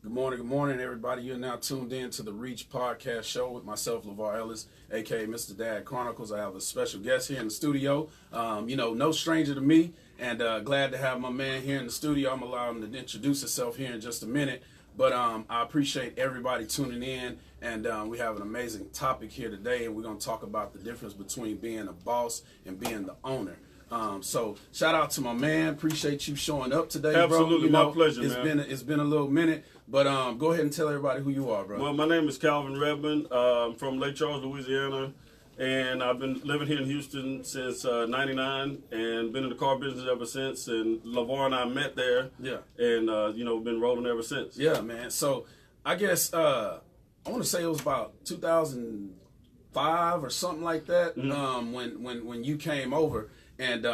Good morning, everybody. You're now tuned in to the Reach Podcast Show with myself, LeVar Ellis, aka Mr. Dad Chronicles. I have a special guest here in the studio. No stranger to me, and glad to have my man here in the studio. I'm allowing him to introduce himself here in just a minute. But I appreciate everybody tuning in, and we have an amazing topic here today, and we're going to talk about the difference between being a boss and being the owner. So shout out to my man. Appreciate you showing up today, bro. Absolutely, my pleasure, man. It's been a little minute, but go ahead and tell everybody who you are, bro. Well, my name is Calvin Redmond. I'm from Lake Charles, Louisiana, and I've been living here in Houston since '99, and been in the car business ever since. And LeVar and I met there, and been rolling ever since. Yeah, man. So I guess I want to say it was about 2005 or something like that, when you came over. And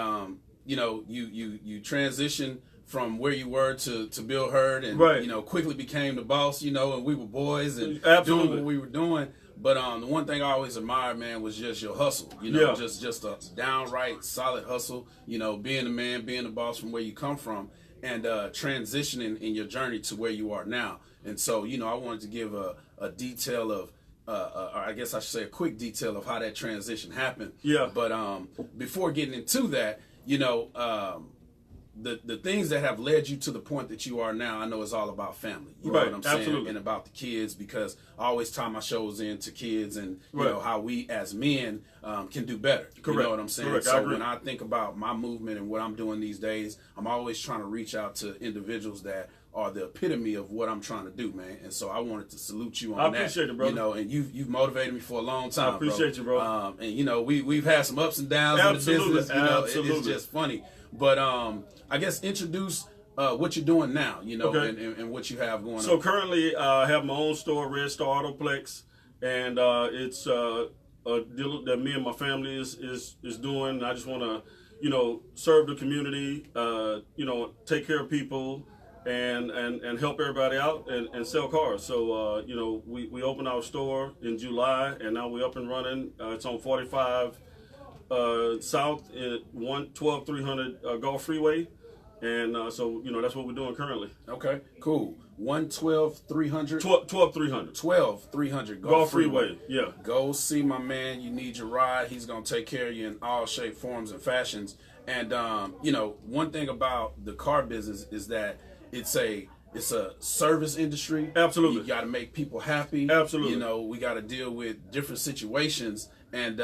you transitioned from where you were to Bill Hurd, and quickly became the boss. And we were boys and doing what we were doing. But the one thing I always admired, man, was just your hustle. Just a downright solid hustle. Being the man, being the boss from where you come from, and transitioning in your journey to where you are now. And so I wanted to give a detail of. Or I guess I should say a quick detail of how that transition happened. Yeah. But before getting into that, the things that have led you to the point that you are now, I know it's all about family. You know what I'm saying? Absolutely. And about the kids, because I always tie my shows into kids and how we as men can do better. Correct. You know what I'm saying? Correct. So when I think about my movement and what I'm doing these days, I'm always trying to reach out to individuals that are the epitome of what I'm trying to do, man. And so I wanted to salute you on that. I appreciate it, brother. And you've motivated me for a long time, I appreciate you, bro. And we've had some ups and downs in the business. It's just funny. But I guess introduce what you're doing now, and what you have going on. So currently I have my own store, RedStar Auto Plex, and it's a deal that me and my family is doing. I just want to, serve the community, take care of people, and help everybody out and sell cars. So we opened our store in July, and now we're up and running. It's on 45 South at 112-300 Gulf Freeway, and so that's what we're doing currently. Okay, cool. 112-300 12300 Gulf Freeway. Yeah, go see my man. You need your ride. He's gonna take care of you in all shape, forms, and fashions. And one thing about the car business is that it's a service industry. Absolutely. You got to make people happy. Absolutely. We got to deal with different situations and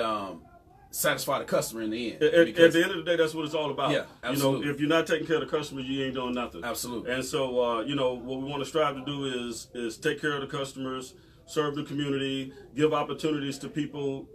satisfy the customer in the end. At the end of the day, that's what it's all about. Yeah, absolutely. If you're not taking care of the customer, you ain't doing nothing. Absolutely. And so, what we want to strive to do is take care of the customers, serve the community, give opportunities to people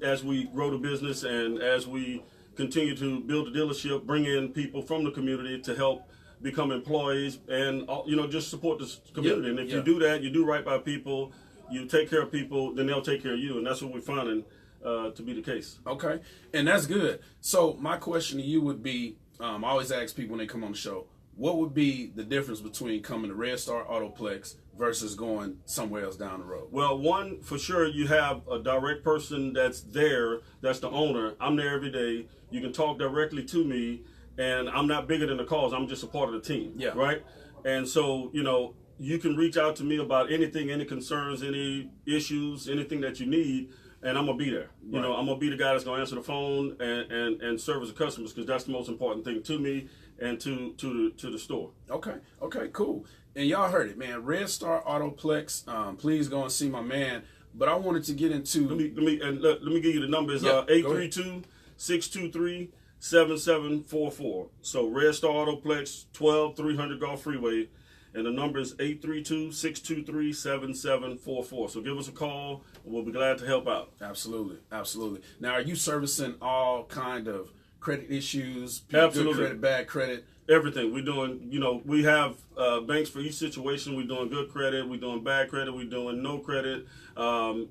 as we grow the business and as we continue to build a dealership, bring in people from the community to help become employees, and just support the community. And if you do that, you do right by people, you take care of people, then they'll take care of you, and that's what we're finding to be the case. Okay, and that's good. So my question to you would be, I always ask people when they come on the show, what would be the difference between coming to RedStar Auto Plex versus going somewhere else down the road? Well, one, for sure, you have a direct person that's there, that's the owner. I'm there every day. You can talk directly to me, and I'm not bigger than the cause. I'm just a part of the team, right? And so, you can reach out to me about anything, any concerns, any issues, anything that you need, and I'm going to be there. I'm going to be the guy that's going to answer the phone and service the customers, because that's the most important thing to me and to the store. Okay, cool. And y'all heard it, man. RedStar Auto Plex. Please go and see my man. But I wanted to get into... Let me give you the numbers. 832-623-7744. So RedStar Auto Plex, 12300 Gulf Freeway, and the number is 832-623-7744. So give us a call, and we'll be glad to help out. Absolutely. Now, are you servicing all kind of credit issues? Absolutely. Good credit, bad credit? Everything. We're doing, we have banks for each situation. We're doing good credit. We're doing bad credit. We're doing no credit. No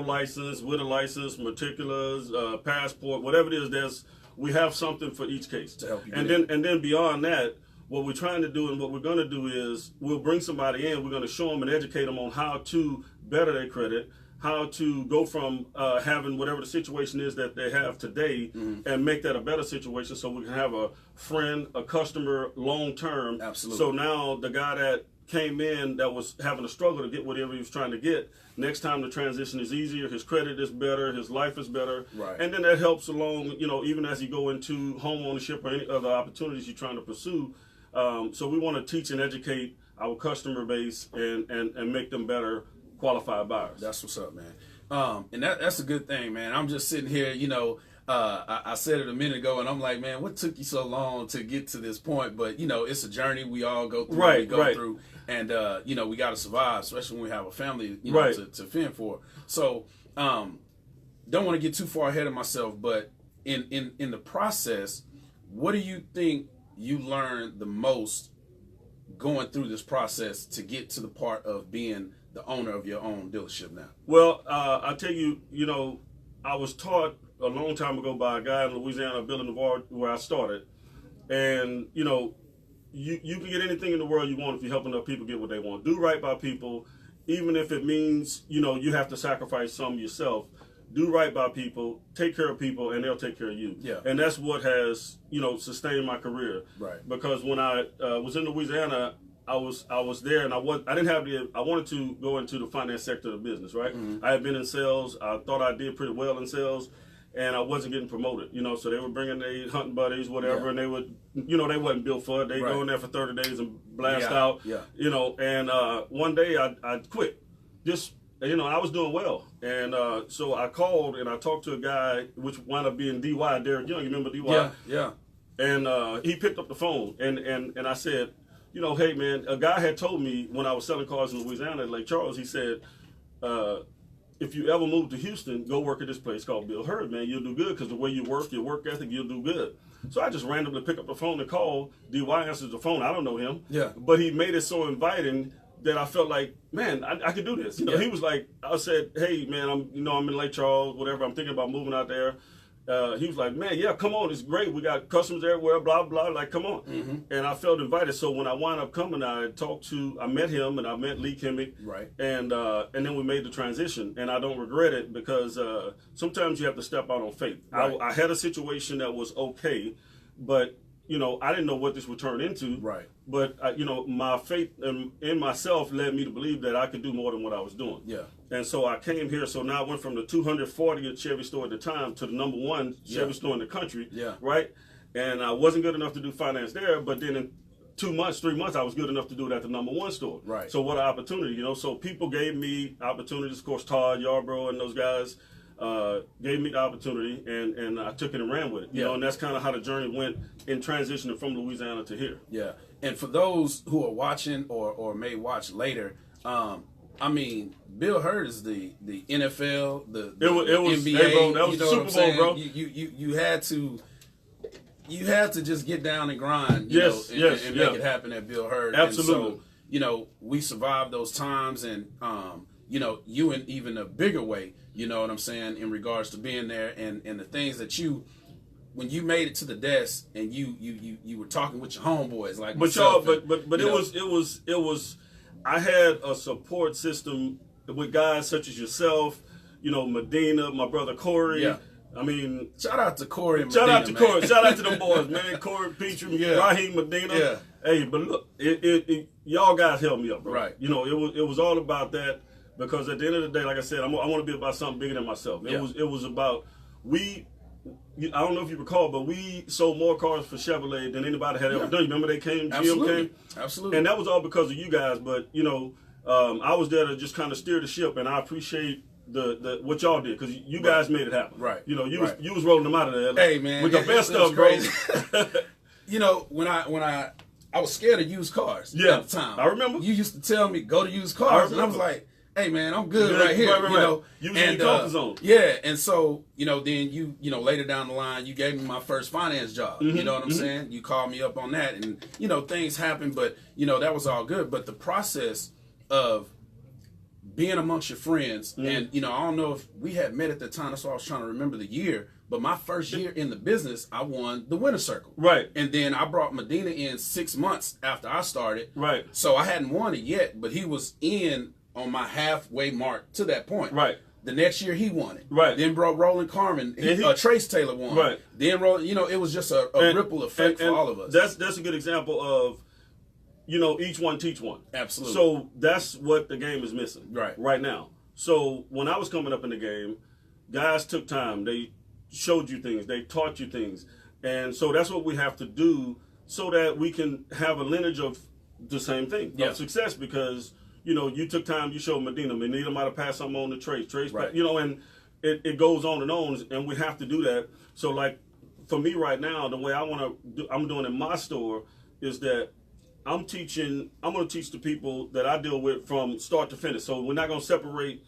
license, with a license, matriculars, passport, whatever it is. We have something for each case to help you. And then beyond that, what we're trying to do and what we're going to do is we'll bring somebody in. We're going to show them and educate them on how to better their credit, how to go from having whatever the situation is that they have today and make that a better situation, so we can have a friend, a customer long term. Absolutely. So now the guy that came in that was having a struggle to get whatever he was trying to get, next time the transition is easier, his credit is better, his life is better. Right. And then that helps along, even as you go into home ownership or any other opportunities you're trying to pursue. So we want to teach and educate our customer base and make them better qualified buyers. That's what's up, man. And that's a good thing, man. I'm just sitting here, I said it a minute ago, and I'm like, man, what took you so long to get to this point? But, it's a journey we all go through. Right, we go through. And, we got to survive, especially when we have a family, to fend for. So, don't want to get too far ahead of myself, but in the process, what do you think you learned the most going through this process to get to the part of being the owner of your own dealership now? Well, I'll tell you, I was taught a long time ago by a guy in Louisiana, Bill Navarre, where I started. And, you can get anything in the world you want if you help enough people get what they want. Do right by people, even if it means, you have to sacrifice some yourself. Do right by people, take care of people, and they'll take care of you. Yeah. And that's what has, sustained my career. Right. Because when I was in Louisiana, I was there, and I wanted to go into the finance sector of the business, right? Mm-hmm. I had been in sales. I thought I did pretty well in sales, and I wasn't getting promoted, so they were bringing their hunting buddies, whatever, and they would, they wasn't built for it. They go in there for 30 days and blast out, and one day I quit. Just, I was doing well, and so I called and I talked to a guy, which wound up being DY, Derek Young. You remember DY? Yeah. And he picked up the phone, and I said, hey, man, a guy had told me when I was selling cars in Louisiana at Lake Charles, he said, if you ever move to Houston, go work at this place called Bill Hurd, man. You'll do good because the way you work, your work ethic, you'll do good. So I just randomly pick up the phone and call. DY answers the phone. I don't know him. Yeah. But he made it so inviting that I felt like, man, I could do this. He was like, I said, hey, man, I'm in Lake Charles, whatever. I'm thinking about moving out there. He was like, man, yeah, come on. It's great. We got customers everywhere, blah, blah. Like, come on. Mm-hmm. And I felt invited. So when I wound up coming, I met him and I met Lee Kimmick. Right. And then we made the transition. And I don't regret it because sometimes you have to step out on faith. Right. I had a situation that was okay, but, I didn't know what this would turn into. Right. But, my faith in myself led me to believe that I could do more than what I was doing. Yeah. And so I came here. So now I went from the 240th Chevy store at the time to the #1 Chevy store in the country. Yeah. Right. And I wasn't good enough to do finance there. But then in 3 months, I was good enough to do it at the #1 store. Right. So what an opportunity, So people gave me opportunities. Of course, Todd Yarbrough and those guys gave me the opportunity, and I took it and ran with it. And that's kind of how the journey went in transitioning from Louisiana to here. Yeah. And for those who are watching or may watch later, Bill Hurd is the NFL, the NBA. Hey, bro, that was the Super Bowl, bro. You had to just get down and grind, and make it happen at Bill Hurd. Absolutely. And so, we survived those times, and you in even a bigger way, in regards to being there and the things that when you made it to the desk and you were talking with your homeboys like myself, it was I had a support system with guys such as yourself, Medina, my brother Corey. Yeah. Shout out to Corey and Medina. Shout out to Corey. Shout out to them boys, man. Corey, Petrie, Raheem, Medina. Yeah. Hey, but look, y'all guys helped me up, bro. Right. It was all about that because at the end of the day, like I said, I want to be about something bigger than myself. It was about I don't know if you recall, but we sold more cars for Chevrolet than anybody had ever done. You remember they came, GM came? Absolutely. And that was all because of you guys. But, I was there to just kind of steer the ship, and I appreciate the what y'all did because you guys made it happen. Right. You was rolling them out of there. Hey, man. With the best stuff, crazy. When I was scared of used cars at the time. I remember. You used to tell me, go to used cars. And I was like, hey, man, I'm good right here. Right. You was in your comfort zone. Yeah, and so, then you later down the line, you gave me my first finance job. Mm-hmm. You know what I'm saying? You called me up on that, and, things happened, but, that was all good. But the process of being amongst your friends, and, I don't know if we had met at the time, that's why I was trying to remember the year, but my first year in the business, I won the winner circle. Right. And then I brought Medina in 6 months after I started. Right. So I hadn't won it yet, but he was in on my halfway mark to that point. Right. The next year he won it. Right. Then brought Roland Carmen. Trace Taylor won. Right. Then it was just a ripple effect for all of us. That's a good example of each one teach one. Absolutely. So that's what the game is missing right now. So when I was coming up in the game, guys took time. They showed you things. They taught you things. And so that's what we have to do so that we can have a lineage of the same thing, of success, because, you took time, you showed Medina. Medina might have passed something on to Trace, and it goes on, and we have to do that. So, like, for me right now, the way I'm doing in my store is that I'm going to teach the people that I deal with from start to finish. So we're not going to separate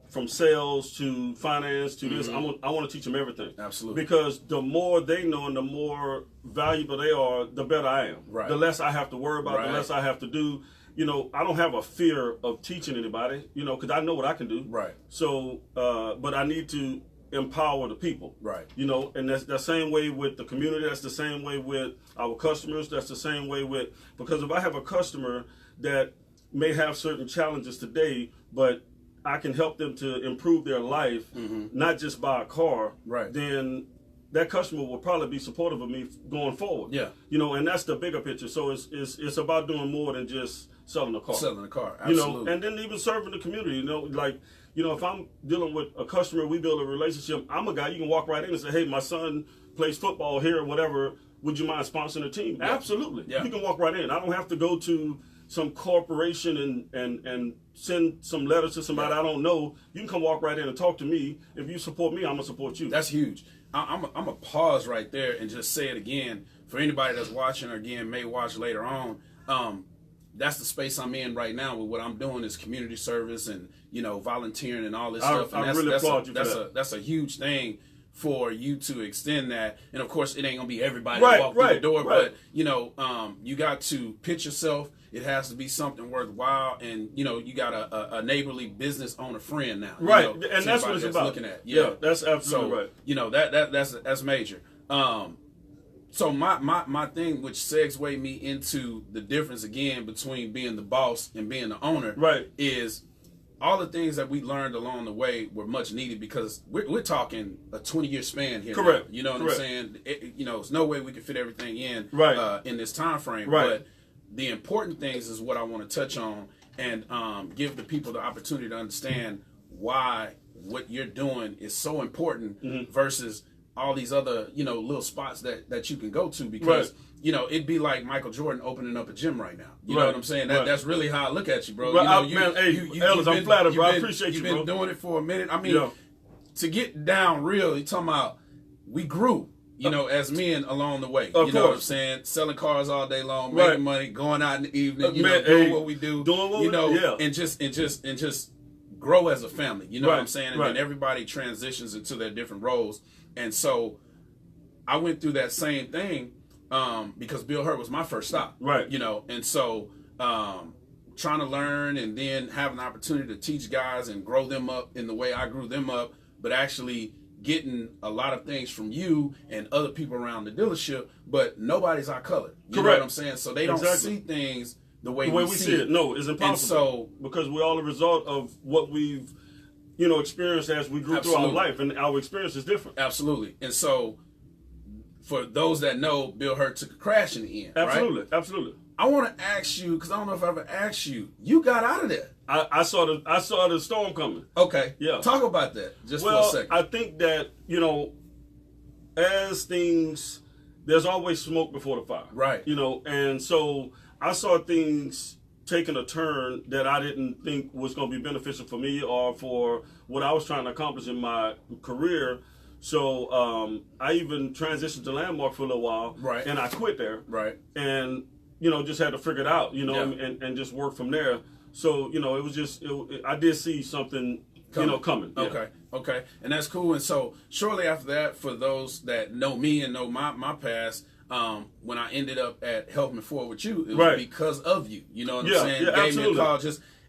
from sales to finance to this. I want to teach them everything. Absolutely. Because the more they know and the more valuable they are, the better I am. Right. The less I have to worry about, the less I have to do. I don't have a fear of teaching anybody, because I know what I can do. Right. So, but I need to empower the people. Right. And that's the same way with the community. That's the same way with our customers. That's the same way because if I have a customer that may have certain challenges today, but I can help them to improve their life, not just buy a car, then that customer will probably be supportive of me going forward. Yeah. And that's the bigger picture. So it's about doing more than just selling a car. Selling a car, absolutely. And then even serving the community, if I'm dealing with a customer, we build a relationship, I'm a guy, you can walk right in and say, hey, my son plays football here or whatever, would you mind sponsoring a team? Yeah. Absolutely. Yeah. You can walk right in. I don't have to go to some corporation and send some letters to somebody I don't know. You can come walk right in and talk to me. If you support me, I'm going to support you. That's huge. I'm going to pause right there and just say it again for anybody that's watching or again may watch later on. That's the space I'm in right now with what I'm doing is community service and, volunteering and all this stuff. And I really applaud you for that. That's a huge thing for you to extend that. And of course, it ain't going to be everybody that walk through the door, but, you got to pitch yourself. It has to be something worthwhile, and you got a neighborly business owner friend now, and that's what it's about. Looking at, yeah, that's absolutely right. That's major. So my thing, which segues me into the difference again between being the boss and being the owner, is all the things that we learned along the way were much needed because we're talking a 20-year span here. Correct. Now. You know what I'm saying? There's no way we can fit everything in in this time frame, but the important things is what I want to touch on and give the people the opportunity to understand why what you're doing is so important versus all these other, little spots that you can go to because, it'd be like Michael Jordan opening up a gym right now. You know what I'm saying? That's really how I look at you, bro. Ellis, I'm flattered, bro. I appreciate you, bro. You've been doing it for a minute. I mean, to get down real, you're talking about we grew. As men along the way. You know what I'm saying? Selling cars all day long, making money, going out in the evening, doing what we do. Doing what we do. And just grow as a family. You know what I'm saying? And then everybody transitions into their different roles. And so I went through that same thing because Bill Hurt was my first stop. Right. And so trying to learn and then have an opportunity to teach guys and grow them up in the way I grew them up, but actually getting a lot of things from you and other people around the dealership, but nobody's our color. You know what I'm saying? So they don't see things the way we see it. No, it's impossible. And so, because we're all a result of what we've, experienced as we grew through our life, and our experience is different. Absolutely. And so, for those that know, Bill Hurt took a crash in the end. Absolutely. I want to ask you, because I don't know if I ever asked you, you got out of there. I saw the storm coming. Okay. Yeah. Talk about that just for a second. I think that, as things, there's always smoke before the fire. Right. And so I saw things taking a turn that I didn't think was going to be beneficial for me or for what I was trying to accomplish in my career. So I even transitioned to Landmark for a little while. Right. And I quit there. Right. And, just had to figure it out, and just work from there. So, it was just, I did see something, coming. Okay. Okay. And that's cool. And so shortly after that, for those that know me and know my past, when I ended up at Helping Forward with you, it was because of you. You know what I'm saying? Yeah, gave me a call.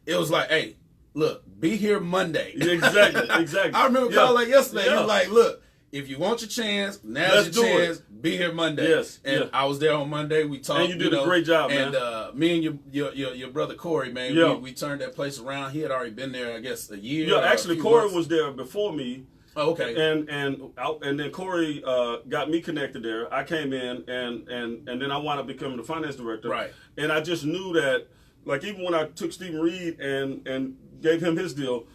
It was like, hey, look, be here Monday. Exactly. I remember calling like yesterday. You was like, look, if you want your chance, now's your chance. Be here Monday. Yes. And I was there on Monday. We talked. And you did a great job, man. And me and your brother Corey, man, we turned that place around. He had already been there, I guess, a year. Yeah, actually, Corey was there before me. Oh, okay. And then Corey got me connected there. I came in and then I wound up becoming the finance director. Right. And I just knew that, like, even when I took Stephen Reed and gave him his deal,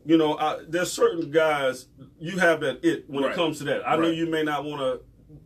you know, there's certain guys, you have that it when it comes to that. I know you may not want to,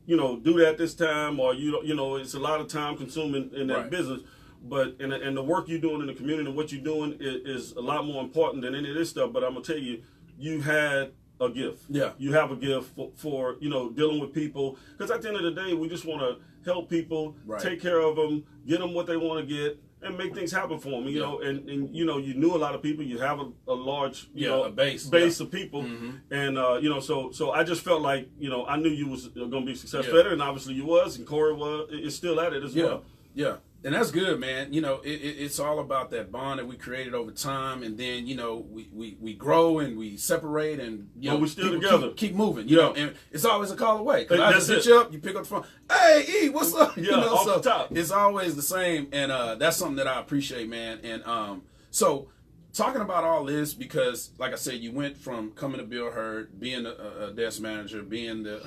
you know, do that this time, or you know, it's a lot of time consuming in that business. But and the work you're doing in the community and what you're doing is a lot more important than any of this stuff. But I'm gonna tell you, you had a gift. Yeah. You have a gift for you know, dealing with people. Because at the end of the day, we just want to help people, take care of them, get them what they want to get, and make things happen for them. You know, and you know, you knew a lot of people. You have a large you know, a base of people, and you know, so I just felt like, you know, I knew you was going to be successful at it, and obviously you was, and Corey was, is still at it as well. Yeah. And that's good, man. You know, it's all about that bond that we created over time, and then, you know, we grow and we separate, and you know, we still together. Keep moving. You know, and it's always a call away. Because I just hit you up, you pick up the phone, hey, E, what's up? Yeah, you know, off the top. It's always the same, and that's something that I appreciate, man. And so talking about all this, because like I said, you went from coming to Bill Hurd, being a desk manager, being the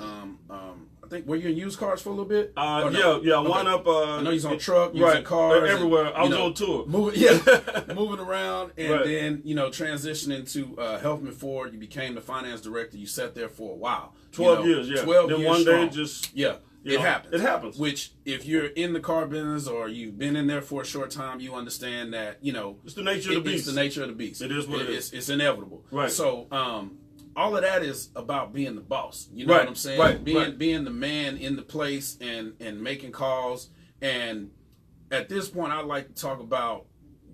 I think, were you in used cars for a little bit? I wound up. I know he's on truck, using cars, everywhere. I was on tour, moving around, and then, you know, transitioning to Helpman Ford. You became the finance director. You sat there for a while, 12 years. Yeah, 12 then years one strong. day just it happens. It happens. Which, if you're in the car business or you've been in there for a short time, you understand that, you know, it's the nature of the beast. It's the nature of the beast. It is what it is. It's inevitable. Right. So, all of that is about being the boss. You know what I'm saying? Right. Being the man in the place and making calls. And at this point, I'd like to talk about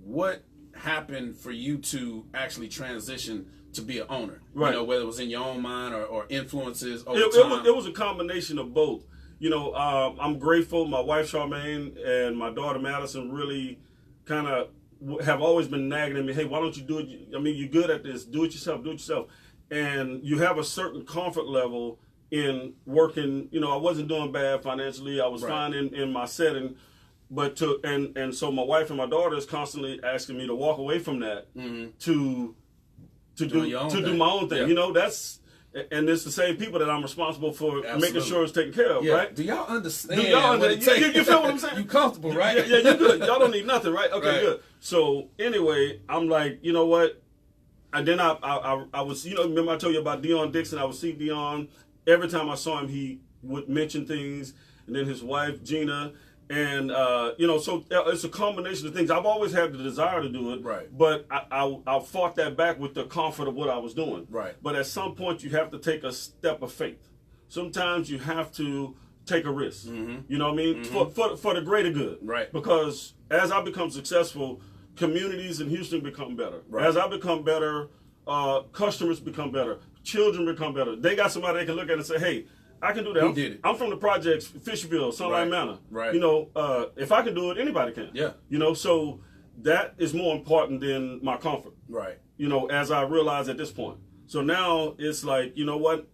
what happened for you to actually transition to be an owner. Right. You know, whether it was in your own mind or influences over time. It was a combination of both. You know, I'm grateful. My wife Charmaine and my daughter Madison really kind of have always been nagging at me. Hey, why don't you do it? I mean, you're good at this. Do it yourself. Do it yourself. And you have a certain comfort level in working. You know, I wasn't doing bad financially. I was fine in my setting, but and so my wife and my daughter is constantly asking me to walk away from that to do my own thing. Yeah. You know, and it's the same people that I'm responsible for making sure it's taken care of, right? Do y'all understand? You feel what I'm saying? You comfortable, right? Yeah, you're good. Y'all don't need nothing, right? Okay, good. So anyway, I'm like, you know what? And then I was, you know, remember I told you about Dion Dixon? I would see Dion. Every time I saw him, he would mention things. And then his wife, Gina. And, you know, so it's a combination of things. I've always had the desire to do it. Right. But I fought that back with the comfort of what I was doing. Right. But at some point, you have to take a step of faith. Sometimes you have to take a risk. You know what I mean? For the greater good. Right. Because as I become successful, communities in Houston become better. Right. As I become better, customers become better. Children become better. They got somebody they can look at and say, hey, I can do that. He did it. I'm from the projects, Fishville, Sunlight Manor. Right. You know, if I can do it, anybody can. Yeah. You know, so that is more important than my comfort. Right. You know, as I realize at this point. So now it's like, you know what?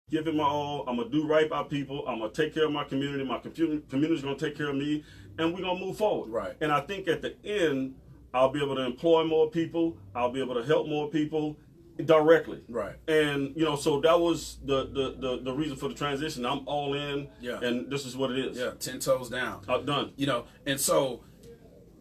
Give it my all. I'm going to do right by people. I'm going to take care of my community. My community's going to take care of me. And we're going to move forward. Right. And I think at the end, I'll be able to employ more people. I'll be able to help more people directly. Right. And, you know, so that was the reason for the transition. I'm all in. Yeah. And this is what it is. Yeah, 10 toes down. Done. You know, and so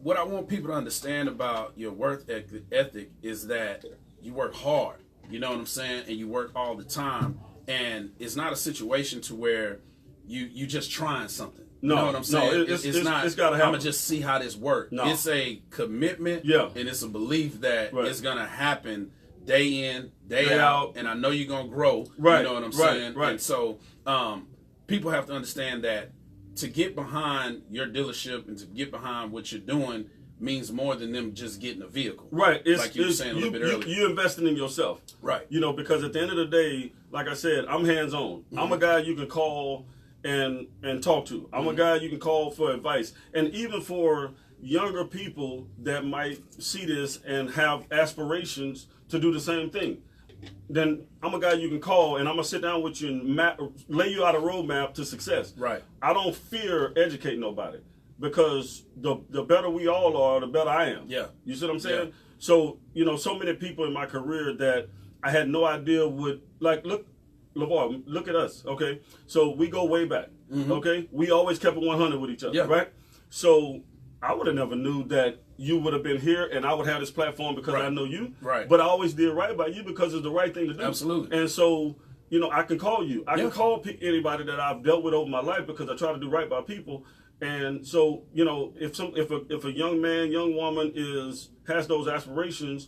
what I want people to understand about your work ethic is that you work hard. You know what I'm saying? And you work all the time. And it's not a situation to where you just trying something. No, you know what I'm saying? No, it's not. It's gotta happen. I'm gonna just see how this works. No. It's a commitment. Yeah. And it's a belief that Right. it's gonna happen day in, day out, and I know you're gonna grow. Right. You know what I'm saying? Right. And so people have to understand that to get behind your dealership and to get behind what you're doing means more than them just getting a vehicle. Right. Like you were saying a little bit earlier. You're investing in yourself. Right. You know, because at the end of the day, like I said, I'm hands-on. I'm a guy you can call and talk to. I'm a guy you can call for advice. And even for younger people that might see this and have aspirations to do the same thing, then I'm a guy you can call and I'm going to sit down with you and lay you out a roadmap to success. Right. I don't fear educating nobody because the better we all are, the better I am. Yeah. You see what I'm saying? Yeah. So, you know, so many people in my career that I had no idea what, like, look, LeVar, look at us, okay? So we go way back, okay? We always kept it 100 with each other, right? So I would have never knew that you would have been here and I would have this platform because I know you. Right. But I always did right by you because it's the right thing to do. Absolutely. And so, you know, I can call you. I can call anybody that I've dealt with over my life because I try to do right by people. And so, you know, if a young man, young woman has those aspirations,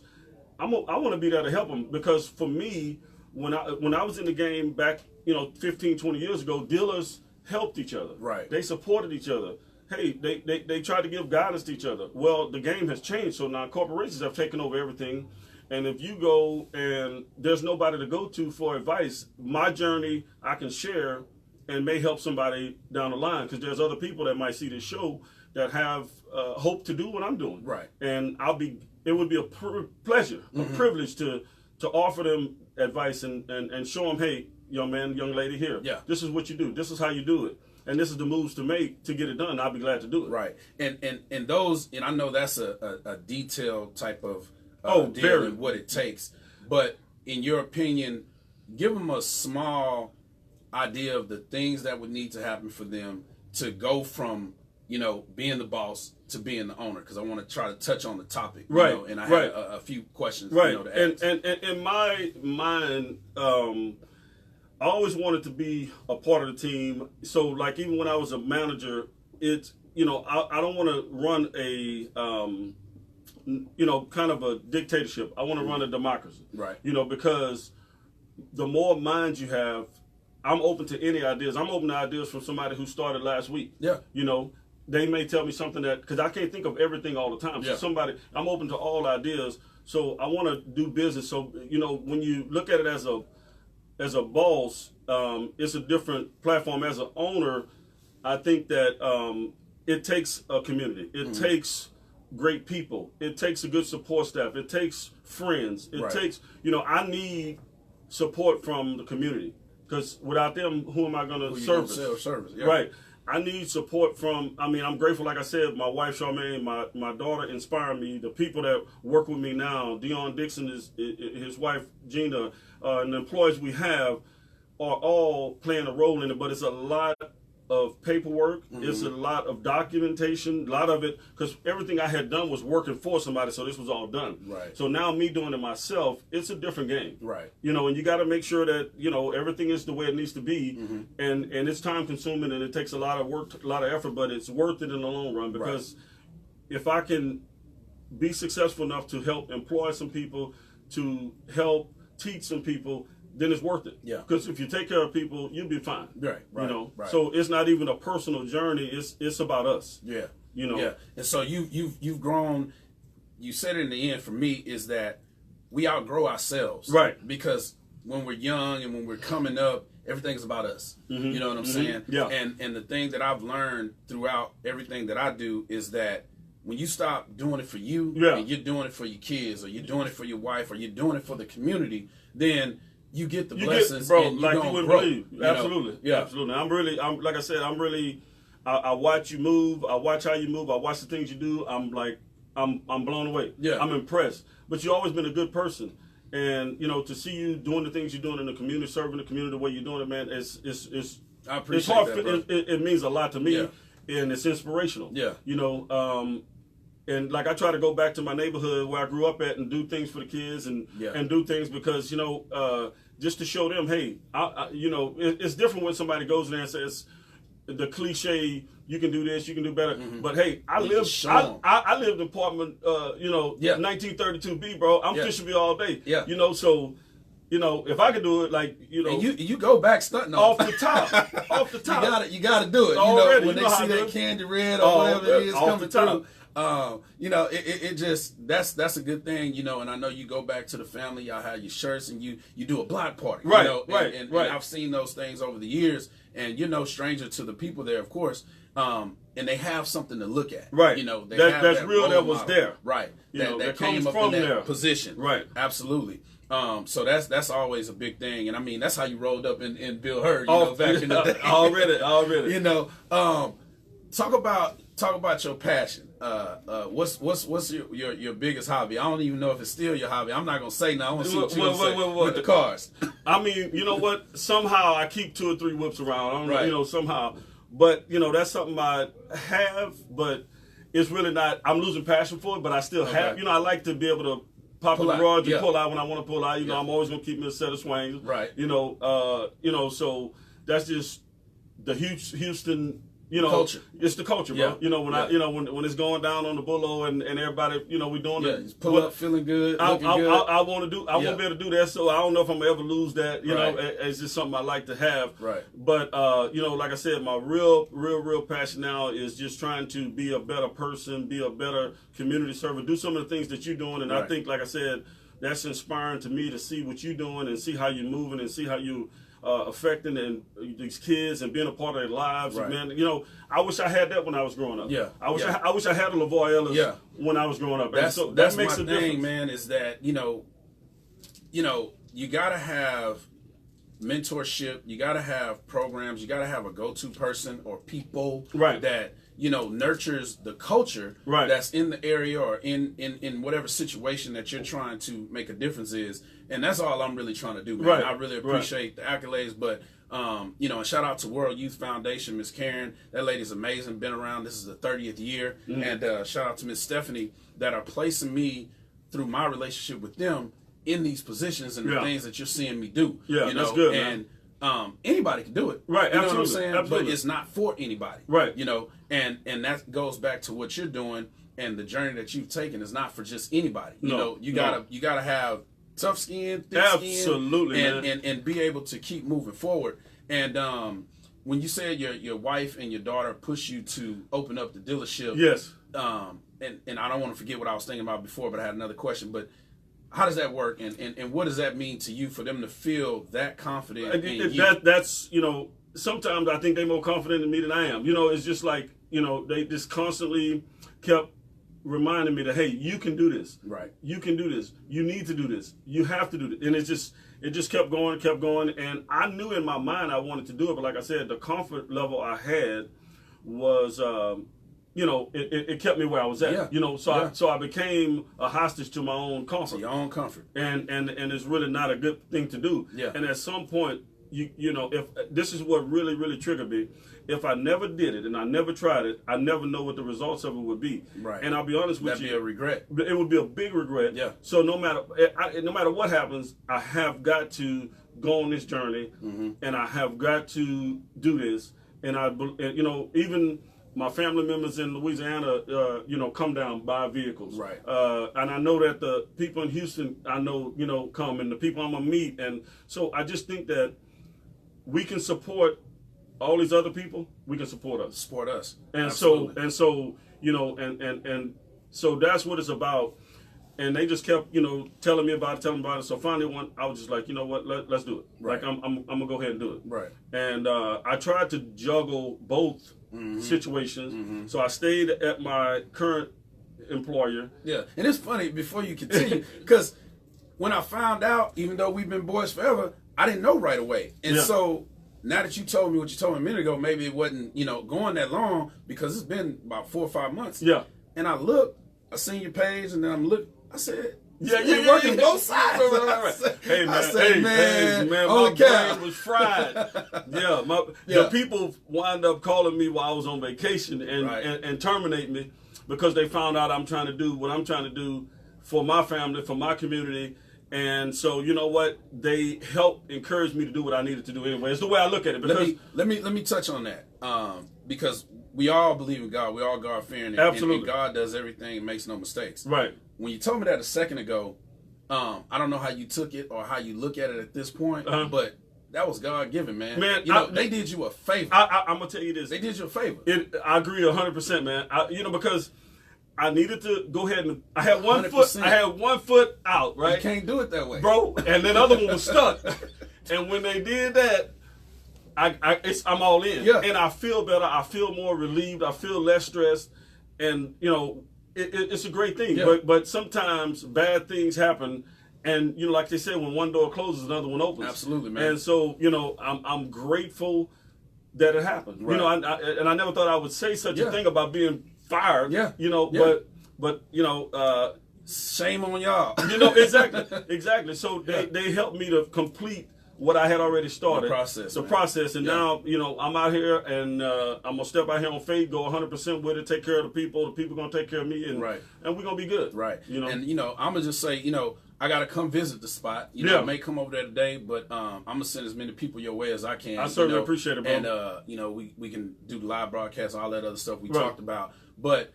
I want to be there to help them, because for me, when I was in the game back, you know, 15, 20 years ago, dealers helped each other. Right. They supported each other. Hey, they tried to give guidance to each other. Well, the game has changed, so now corporations have taken over everything. And if you go and there's nobody to go to for advice, my journey I can share and may help somebody down the line, because there's other people that might see this show that have hope to do what I'm doing. Right. And it would be a pleasure, a privilege to offer them advice and show them, hey, young man, young lady, here, this is what you do. This is how you do it. And this is the moves to make to get it done. I'll be glad to do it. Right. And those, and I know that's a detailed type of deal very. and what it takes. But in your opinion, give them a small idea of the things that would need to happen for them to go from, you know, being the boss to being the owner, because I want to try to touch on the topic, you know, and I have a few questions, you know, to ask. And in my mind, I always wanted to be a part of the team. So, like, even when I was a manager, it's, you know, I don't want to run a, you know, kind of a dictatorship. I want to run a democracy, right? You know, because the more minds you have, I'm open to any ideas. I'm open to ideas from somebody who started last week. Yeah. You know, they may tell me something that, because I can't think of everything all the time. So I'm open to all ideas. So I want to do business. So, you know, when you look at it as a boss, it's a different platform. As an owner, I think that it takes a community. It takes great people. It takes a good support staff. It takes friends. It takes, you know, I need support from the community, because without them, who am I going to service? Right. I need support from, I mean, I'm grateful, like I said, my wife, Charmaine, my daughter inspire me. The people that work with me now, Dion Dixon, his wife, Gina, and the employees we have are all playing a role in it, but it's a lot of paperwork. It's a lot of documentation, a lot of it, because everything I had done was working for somebody, so this was all done. Right. So now me doing it myself, it's a different game. Right. You know, and you got to make sure that, you know, everything is the way it needs to be, and it's time consuming and it takes a lot of work, a lot of effort, but it's worth it in the long run, because if I can be successful enough to help employ some people, to help teach some people, then it's worth it. Yeah. Because if you take care of people, you'll be fine. Right. You know. Right. So it's not even a personal journey. It's about us. Yeah. You know. Yeah. And so you've grown. You said it in the end for me is that we outgrow ourselves. Right. Because when we're young and when we're coming up, everything's about us. You know what I'm saying? Yeah. And the thing that I've learned throughout everything that I do is that when you stop doing it for you, and you're doing it for your kids, or you're doing it for your wife, or you're doing it for the community, then you get the blessings, bro, and like you wouldn't believe. Absolutely. Yeah. Absolutely. I'm like I said, I watch you move. I watch how you move. I watch the things you do. I'm blown away. Yeah. I'm impressed. But you've always been a good person. And, you know, to see you doing the things you're doing in the community, serving the community the way you're doing it, man, I appreciate it's hard. It means a lot to me, and it's inspirational. Yeah. You know, and like I try to go back to my neighborhood where I grew up at and do things for the kids and do things because, you know, just to show them, hey, you know, it's different when somebody goes there and says the cliche, you can do this, you can do better. But hey, I lived in apartment, you know, 1932B, bro. I'm Fisherville all day. Yeah. You know, so, you know, if I could do it, like, you know, and you go back stunting off the top, off the top. You got to do it. Already, you know, when they see that candy red or whatever it is coming through. You know, it just that's a good thing, you know, and I know you go back to the family, y'all have your shirts and you do a block party. Right, you know, right, and right. I've seen those things over the years, and you're no stranger to the people there, of course. And they have something to look at. Right. You know, they that's have that real that was there. Right. That came comes up from in that there. position. Right. Absolutely. So that's always a big thing. And I mean, that's how you rolled up in Bill Hurd, you know, back in the day. Already. You know, talk about your passion. what's your biggest hobby? I don't even know if it's still your hobby. I'm not gonna say no. I want to see what you're gonna say with the cars. I mean, you know what? Somehow I keep 2 or 3 whips around. I don't know, Right. you know, somehow. But you know, that's something I have, but it's really not. I'm losing passion for it, but I still have. You know, I like to be able to pop in the garage and pull out when I want to pull out. You know, I'm always gonna keep me a set of swings. Right. You know, so that's just the Houston. You know, culture. It's the culture, bro. Yeah. You know, when it's going down on the bullo and everybody, you know, we doing just pull up, feeling good, looking good. I want to do. I won't be able to do that, so I don't know if I'm gonna ever lose that. You know, it's just something I like to have. Right. But you know, like I said, my real passion now is just trying to be a better person, be a better community server, do some of the things that you're doing, and I think, like I said, that's inspiring to me to see what you're doing and see how you're moving and see how you. Affecting and these kids and being a part of their lives, man. You know, I wish I had that when I was growing up. Yeah, I wish I had a LaVar Ellis when I was growing up. That's that makes my a thing, difference, man. Is that you gotta have mentorship. You gotta have programs. You gotta have a go-to person or people that nurtures the culture that's in the area or in whatever situation that you're trying to make a difference is. And that's all I'm really trying to do, man. I really appreciate the accolades, but and shout out to World Youth Foundation, Miss Karen. That lady's amazing. Been around. This is the 30th year, and shout out to Miss Stephanie that are placing me through my relationship with them in these positions and the things that you're seeing me do. Yeah, that's good, and anybody can do it. Right, you know absolutely. what I'm saying? Absolutely. But it's not for anybody. Right. You know, and that goes back to what you're doing and the journey that you've taken is not for just anybody. You know, you gotta have tough skin, thick skin, and be able to keep moving forward. And when you said your wife and your daughter pushed you to open up the dealership, yes. And I don't want to forget what I was thinking about before, but I had another question. But how does that work, and what does that mean to you for them to feel that confident in you? That's sometimes I think they're more confident in me than I am. You know, it's just like they just constantly kept reminding me that, hey, you can do this. Right. You can do this. You need to do this. You have to do this. And it just kept going. And I knew in my mind I wanted to do it. But like I said, the comfort level I had was, it kept me where I was at. Yeah. So I became a hostage to my own comfort. To your own comfort. And it's really not a good thing to do. Yeah. And at some point, if this is what really triggered me, if I never did it and I never tried it, I never know what the results of it would be. Right. And I'll be honest with you, that'd be a regret. It would be a big regret. Yeah. So no matter what happens, I have got to go on this journey, and I have got to do this. And even my family members in Louisiana, come down by vehicles. Right. And I know that the people in Houston, come, and the people I'm gonna meet, and so I just think that we can support all these other people. We can support us. Support us. And Absolutely. so that's what it's about. And they just kept, telling me about it. So finally, I was just like, you know what, let's do it. Right. Like I'm gonna go ahead and do it. Right. And I tried to juggle both situations. So I stayed at my current employer. Yeah, and it's funny before you continue because when I found out, even though we've been boys forever, I didn't know right away. And so now that you told me what you told me a minute ago, maybe it wasn't, going that long because it's been about 4 or 5 months. Yeah. And I seen your page and then I'm looking, I said, you're working both sides. Right. Hey, man. I said, man, my brain was fried. The people wind up calling me while I was on vacation and terminate me because they found out I'm trying to do what I'm trying to do for my family, for my community. And so, you know what? They helped encourage me to do what I needed to do anyway. It's the way I look at it. Because let me touch on that because we all believe in God. We all God-fearing. Absolutely. And God does everything and makes no mistakes. Right. When you told me that a second ago, I don't know how you took it or how you look at it at this point, but that was God-given, man. They did you a favor. I'm going to tell you this. They did you a favor. I agree 100%, man. Because I needed to go ahead and I had one 100%. I had 1 foot out, right? You can't do it that way, bro. And then the other one was stuck. And when they did that, I'm all in. Yeah. And I feel better. I feel more relieved. I feel less stressed. And it's a great thing. Yeah. But sometimes bad things happen. And like they said, when one door closes, another one opens. Absolutely, man. And so I'm grateful that it happened. Right. And I never thought I would say such a thing about being fired. Yeah. You know, but you know, shame on y'all. You know, exactly. So they helped me to complete what I had already started. The process, and now, you know, I'm out here, and I'm gonna step out here on faith, go 100% with it, take care of the people gonna take care of me, and we're gonna be good. Right. You know, and you know, I'm gonna just say, you know, I gotta come visit the spot. You know, I may come over there today, but I'm gonna send as many people your way as I can. I certainly appreciate it, bro. And you know, we can do the live broadcast, all that other stuff we talked about. But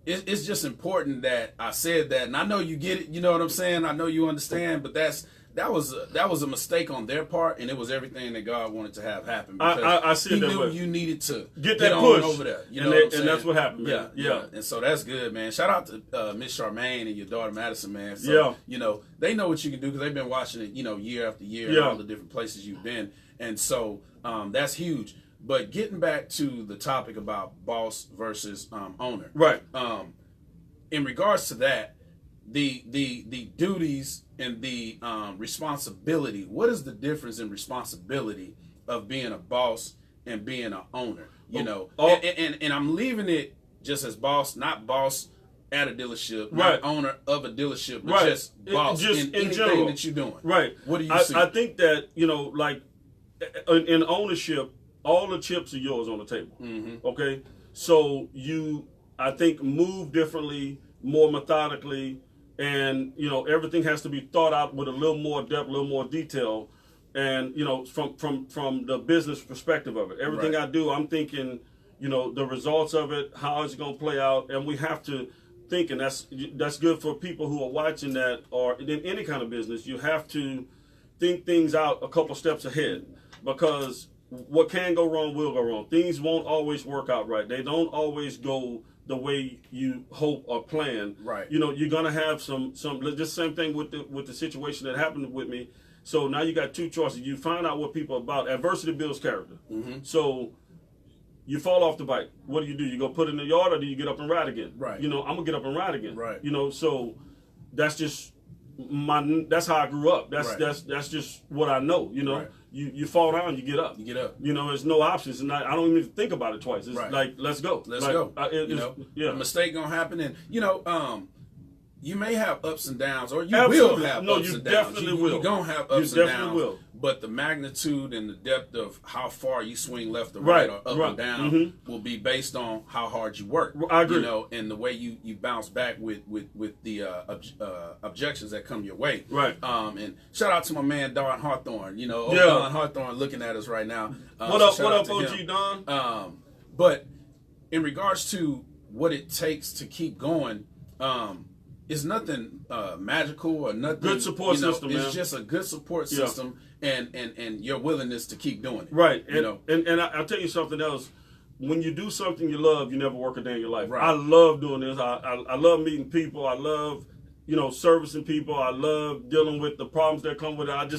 it's just important that I said that, and I know you get it. You know what I'm saying? I know you understand, but that was a mistake on their part, and it was everything that God wanted to have happen. Because I see He that knew way. You needed to get that push over there. You know, and that's what happened. Man. Yeah. And so that's good, man. Shout out to Miss Charmaine and your daughter Madison, man. So, you know, they know what you can do because they've been watching it, you know, year after year, and all the different places you've been, and so that's huge. But getting back to the topic about boss versus owner, right? In regards to that, the duties and the responsibility. What is the difference in responsibility of being a boss and being an owner? You know, and I'm leaving it just as boss, not boss at a dealership, not owner of a dealership, but just boss in anything general that you're doing. Right. What do you see? I think that, you know, like in ownership, all the chips are yours on the table. Mm-hmm. Okay, so I think, move differently, more methodically. And, you know, everything has to be thought out with a little more depth, a little more detail. And, you know, from the business perspective of it. Everything I do, I'm thinking, you know, the results of it, how is it going to play out? And we have to think, and that's good for people who are watching that, or in any kind of business. You have to think things out a couple steps ahead, because what can go wrong will go wrong. Things won't always work out right. They don't always go the way you hope or plan. Right. You know, you're gonna have some just same thing with the situation that happened with me. So now you got two choices. You find out what people are about. Adversity builds character. Mm-hmm. So you fall off the bike. What do? You go put it in the yard, or do you get up and ride again? Right. You know, I'm gonna get up and ride again. Right. You know, so that's just that's how I grew up. That's just what I know. You know. Right. You fall down, you get up. You get up. You know, there's no options, and I don't even think about it twice. It's like, let's go. Let's go. You know, a mistake gonna happen, and you know, you may have ups and downs, or you Absolutely. will have no, ups you and downs. Definitely will. You're gonna have ups you and definitely downs. Will. But the magnitude and the depth of how far you swing left or right or up and down will be based on how hard you work. I agree. You know, and the way you bounce back with the objections that come your way. Right. And shout out to my man Don Hawthorne. You know, Don Hawthorne looking at us right now. What up, OG Don? But in regards to what it takes to keep going, it's nothing magical or nothing. Good support system, man. It's just a good support system and your willingness to keep doing it. Right. And I'll tell you something else. When you do something you love, you never work a day in your life. Right. I love doing this. I love meeting people. I love, you know, servicing people. I love dealing with the problems that come with it.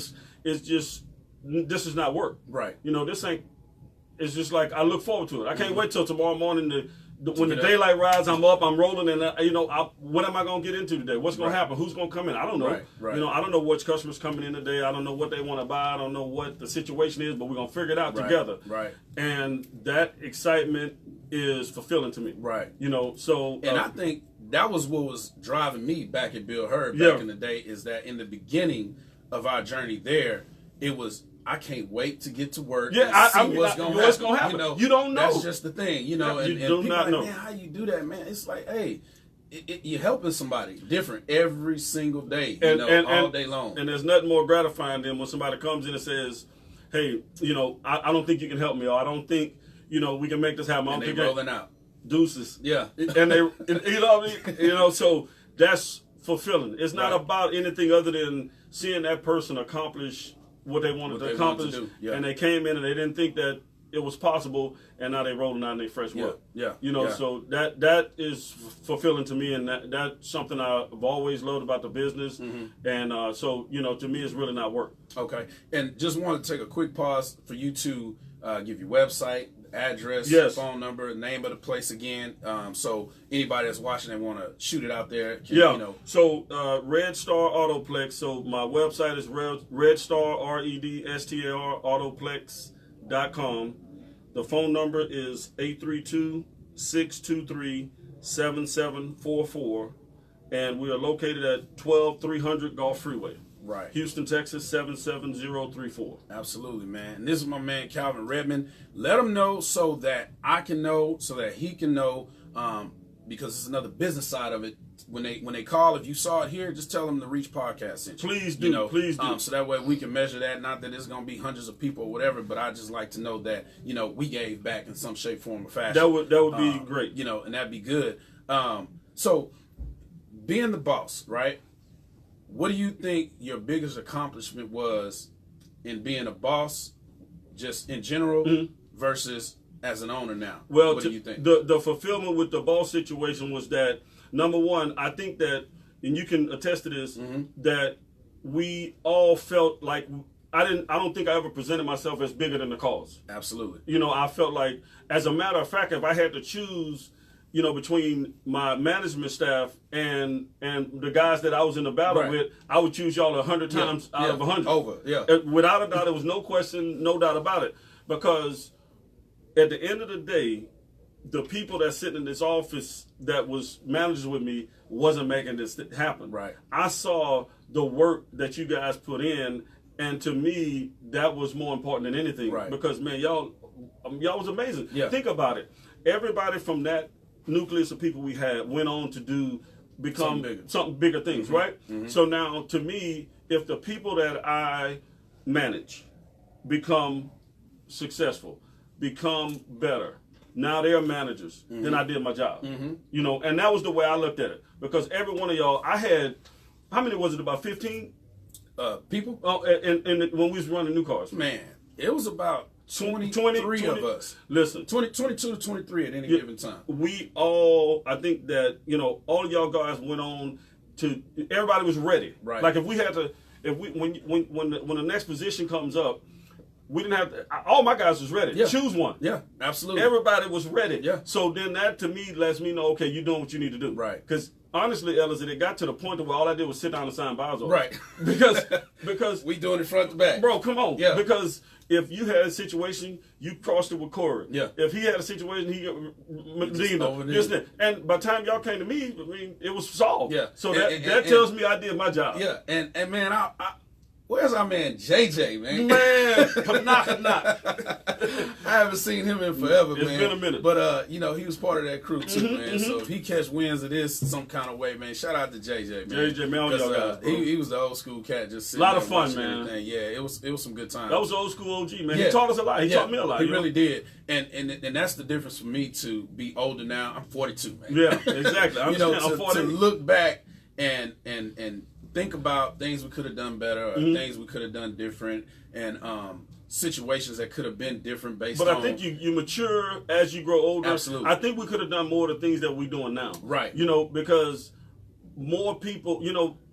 This is not work. Right. You know, it's just like, I look forward to it. I can't wait till tomorrow morning when the daylight rises, I'm up, I'm rolling, and you know, what am I going to get into today? What's going to happen? Who's going to come in? I don't know. Right. You know, I don't know which customers coming in today. I don't know what they want to buy. I don't know what the situation is, but we're going to figure it out together. Right. And that excitement is fulfilling to me. Right. You know, so. And I think that was what was driving me back at Bill Hurd back in the day, is that in the beginning of our journey there, it was, I can't wait to get to work. Yeah, I mean, what's going to happen. You know, you don't know. That's just the thing, you know. You and do people not like, know. man, how you do that, man? It's like, hey, you're helping somebody different every single day, all day long. And there's nothing more gratifying than when somebody comes in and says, hey, you know, I don't think you can help me, or I don't think, you know, we can make this happen. And they rolling out. Deuces. Yeah. And they, you know what I mean? You know, so that's fulfilling. It's not about anything other than seeing that person accomplish what they wanted to accomplish, and they came in and they didn't think that it was possible, and now they're rolling out in their fresh work. You know, so that is fulfilling to me, and that's something I've always loved about the business. And so, you know, to me, it's really not work. Okay, and just wanted to take a quick pause for you to give your website, address, phone number, name of the place again. So anybody that's watching and want to shoot it out there, you know. So RedStar Auto Plex. So my website is RedStar RedStar Autoplex.com. The phone number is 623-7744. And we are located at 12300 Gulf Freeway. Right. Houston, Texas, 77034. Absolutely, man. And this is my man, Calvin Redmond. Let him know so that I can know, so that he can know, because it's another business side of it. When they call, if you saw it here, just tell them the Reach Podcast sent you. Please do, please do. So that way we can measure that. Not that it's going to be hundreds of people or whatever, but I just like to know that, we gave back in some shape, form, or fashion. That would be great. And that'd be good. So being the boss, right? What do you think your biggest accomplishment was in being a boss, just in general, versus as an owner now? Well, what do you think? The fulfillment with the boss situation was that, number one, I think that, and you can attest to this, that we all felt like I don't think I ever presented myself as bigger than the cause. Absolutely. I felt like, as a matter of fact, if I had to choose, between my management staff and the guys that I was in the battle with, I would choose y'all 100 times out of 100. Over, yeah. Without a doubt, there was no question, no doubt about it. Because at the end of the day, the people that sit in this office that was managers with me wasn't making this happen. Right. I saw the work that you guys put in, and to me, that was more important than anything. Right. Because, man, y'all was amazing. Yeah. Think about it. Everybody from that nucleus of people we had went on to become something bigger things, right? So now, to me, if the people that I manage become successful, become better, now they're managers, then I did my job. And that was the way I looked at it. Because every one of y'all, I had, how many was it, about 15? People? Oh, and when we was running new cars. Man, it was about 23 of us. Listen. 22 to 23 at any given time. We all, I think that, all of y'all guys went on to, everybody was ready. Right. Like if we had to, when the next position comes up, we didn't have to, all my guys was ready. Yeah. Choose one. Yeah, absolutely. Everybody was ready. Yeah. So then that to me lets me know, okay, you're doing what you need to do. Right. Because honestly, Ellis, it got to the point where all I did was sit down and sign buyers orders. Right. Because we doing it front to back. Bro, come on. Yeah. Because if you had a situation, you crossed it with Corey. Yeah. If he had a situation, Medina. And by the time y'all came to me, I mean, it was solved. Yeah. So that tells me I did my job. Yeah. And man, I where's our man JJ, man? Man, knock. I haven't seen him in forever, man. It's been a minute. But he was part of that crew too, man. So if he catch wins of this some kind of way, man, shout out to JJ, man. JJ, man, all y'all guys, bro. He was the old school cat, just sitting a lot of there fun, watching man. everything. Yeah, it was some good times. That was the old school OG, man. Yeah. He taught us a lot. He taught me a lot. He really did. And that's the difference for me to be older now. I'm 42, man. Yeah, exactly. I'm to look back and think about things we could have done better or things we could have done different, and situations that could have been different based on... But I think you mature as you grow older. Absolutely. I think we could have done more of the things that we're doing now. Right. Because more people,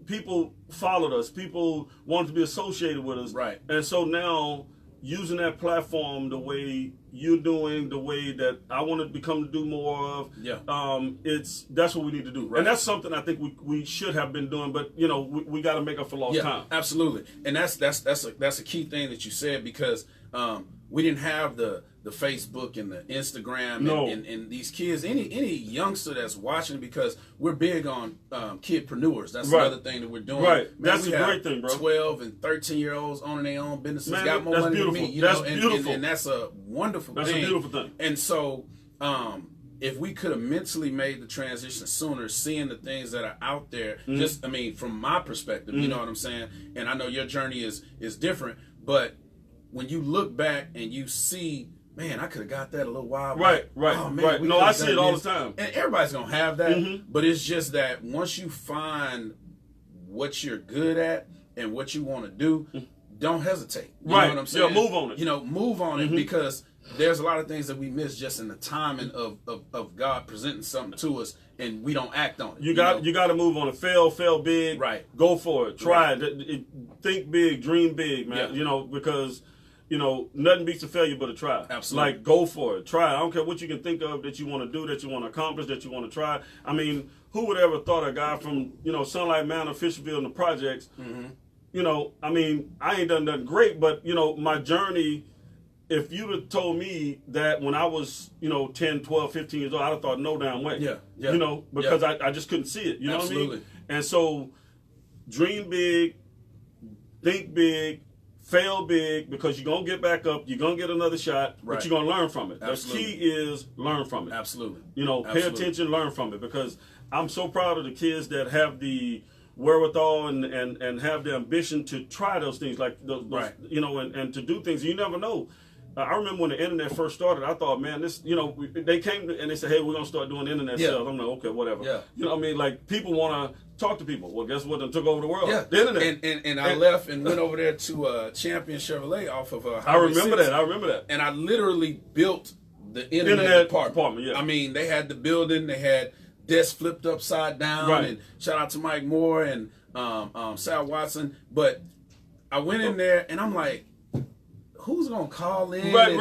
people followed us. People wanted to be associated with us. Right. And so now, using that platform the way you're doing, the way that I want to become to do more of, that's what we need to do. Right. And that's something I think we should have been doing, but we got to make up for lost time. Absolutely. And that's a key thing that you said, because we didn't have the Facebook and the Instagram and these kids, any youngster that's watching, because we're big on kidpreneurs. That's another thing that we're doing. Right. Man, that's a great thing, bro. 12 and 13-year-olds owning their own businesses, got more money beautiful. than me. That's beautiful. And that's a wonderful thing. That's a beautiful thing. And so if we could have mentally made the transition sooner, seeing the things that are out there, from my perspective, you know what I'm saying? And I know your journey is different, but when you look back and you see, man, I could have got that a little while back. Right. Oh, man, No, I see it all the time. And everybody's going to have that, but it's just that once you find what you're good at and what you want to do, don't hesitate. You know what I'm saying? Yeah, move on it. Move on it, because there's a lot of things that we miss just in the timing of God presenting something to us, and we don't act on it. You got to move on it. Fail big. Right. Go for it. Try it. Think big. Dream big, man. Yeah. Because nothing beats a failure but a try. Absolutely. Like, go for it. Try. I don't care what you can think of that you want to do, that you want to accomplish, that you want to try. I mean, who would ever thought a guy from Sunlight Manor, Fisherville, and the projects? I mean, I ain't done nothing great, but my journey if you'd have told me that when I was, 10, 12, 15 years old, I'd have thought no damn way. Yeah. Because I just couldn't see it. You know Absolutely. what I mean? And so, dream big, think big, fail big, because you're going to get back up, you're going to get another shot, but you're going to learn from it. Absolutely. The key is learn from it. Absolutely. Pay attention, learn from it, because I'm so proud of the kids that have the wherewithal and have the ambition to try those things, like those, and to do things. You never know. I remember when the internet first started, I thought, man, this, they came and they said, hey, we're going to start doing internet sales. I'm like, okay, whatever. Yeah. You know what I mean? Like, people want to talk to people. Well, guess what? They took over the world. Yeah. The internet. And I left and went over there to Champion Chevrolet off of I remember that. And I literally built the internet department. Yeah. I mean, they had the building, they had desks flipped upside down, and shout out to Mike Moore and Sal Watson. But I went in there and I'm like, who's gonna call in? Right.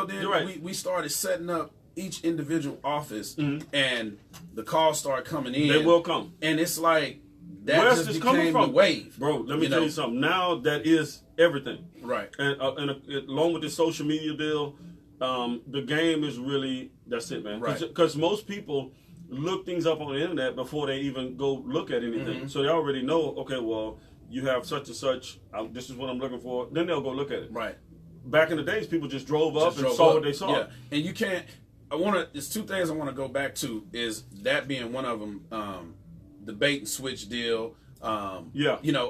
Then we started setting up each individual office, and the calls started coming in. They will come, and it's like that where's just this coming became from, the wave, bro? Let me tell you something. Now that is everything, right? And along with the social media deal, the game is really, that's it, man. Right. Because most people look things up on the internet before they even go look at anything, so they already know. Okay, well, you have such and such. This is what I'm looking for. Then they'll go look at it. Right. Back in the days, people just drove up and saw what they saw. Yeah, and you can't. There's two things I want to go back to. Is that being one of them? The bait and switch deal. I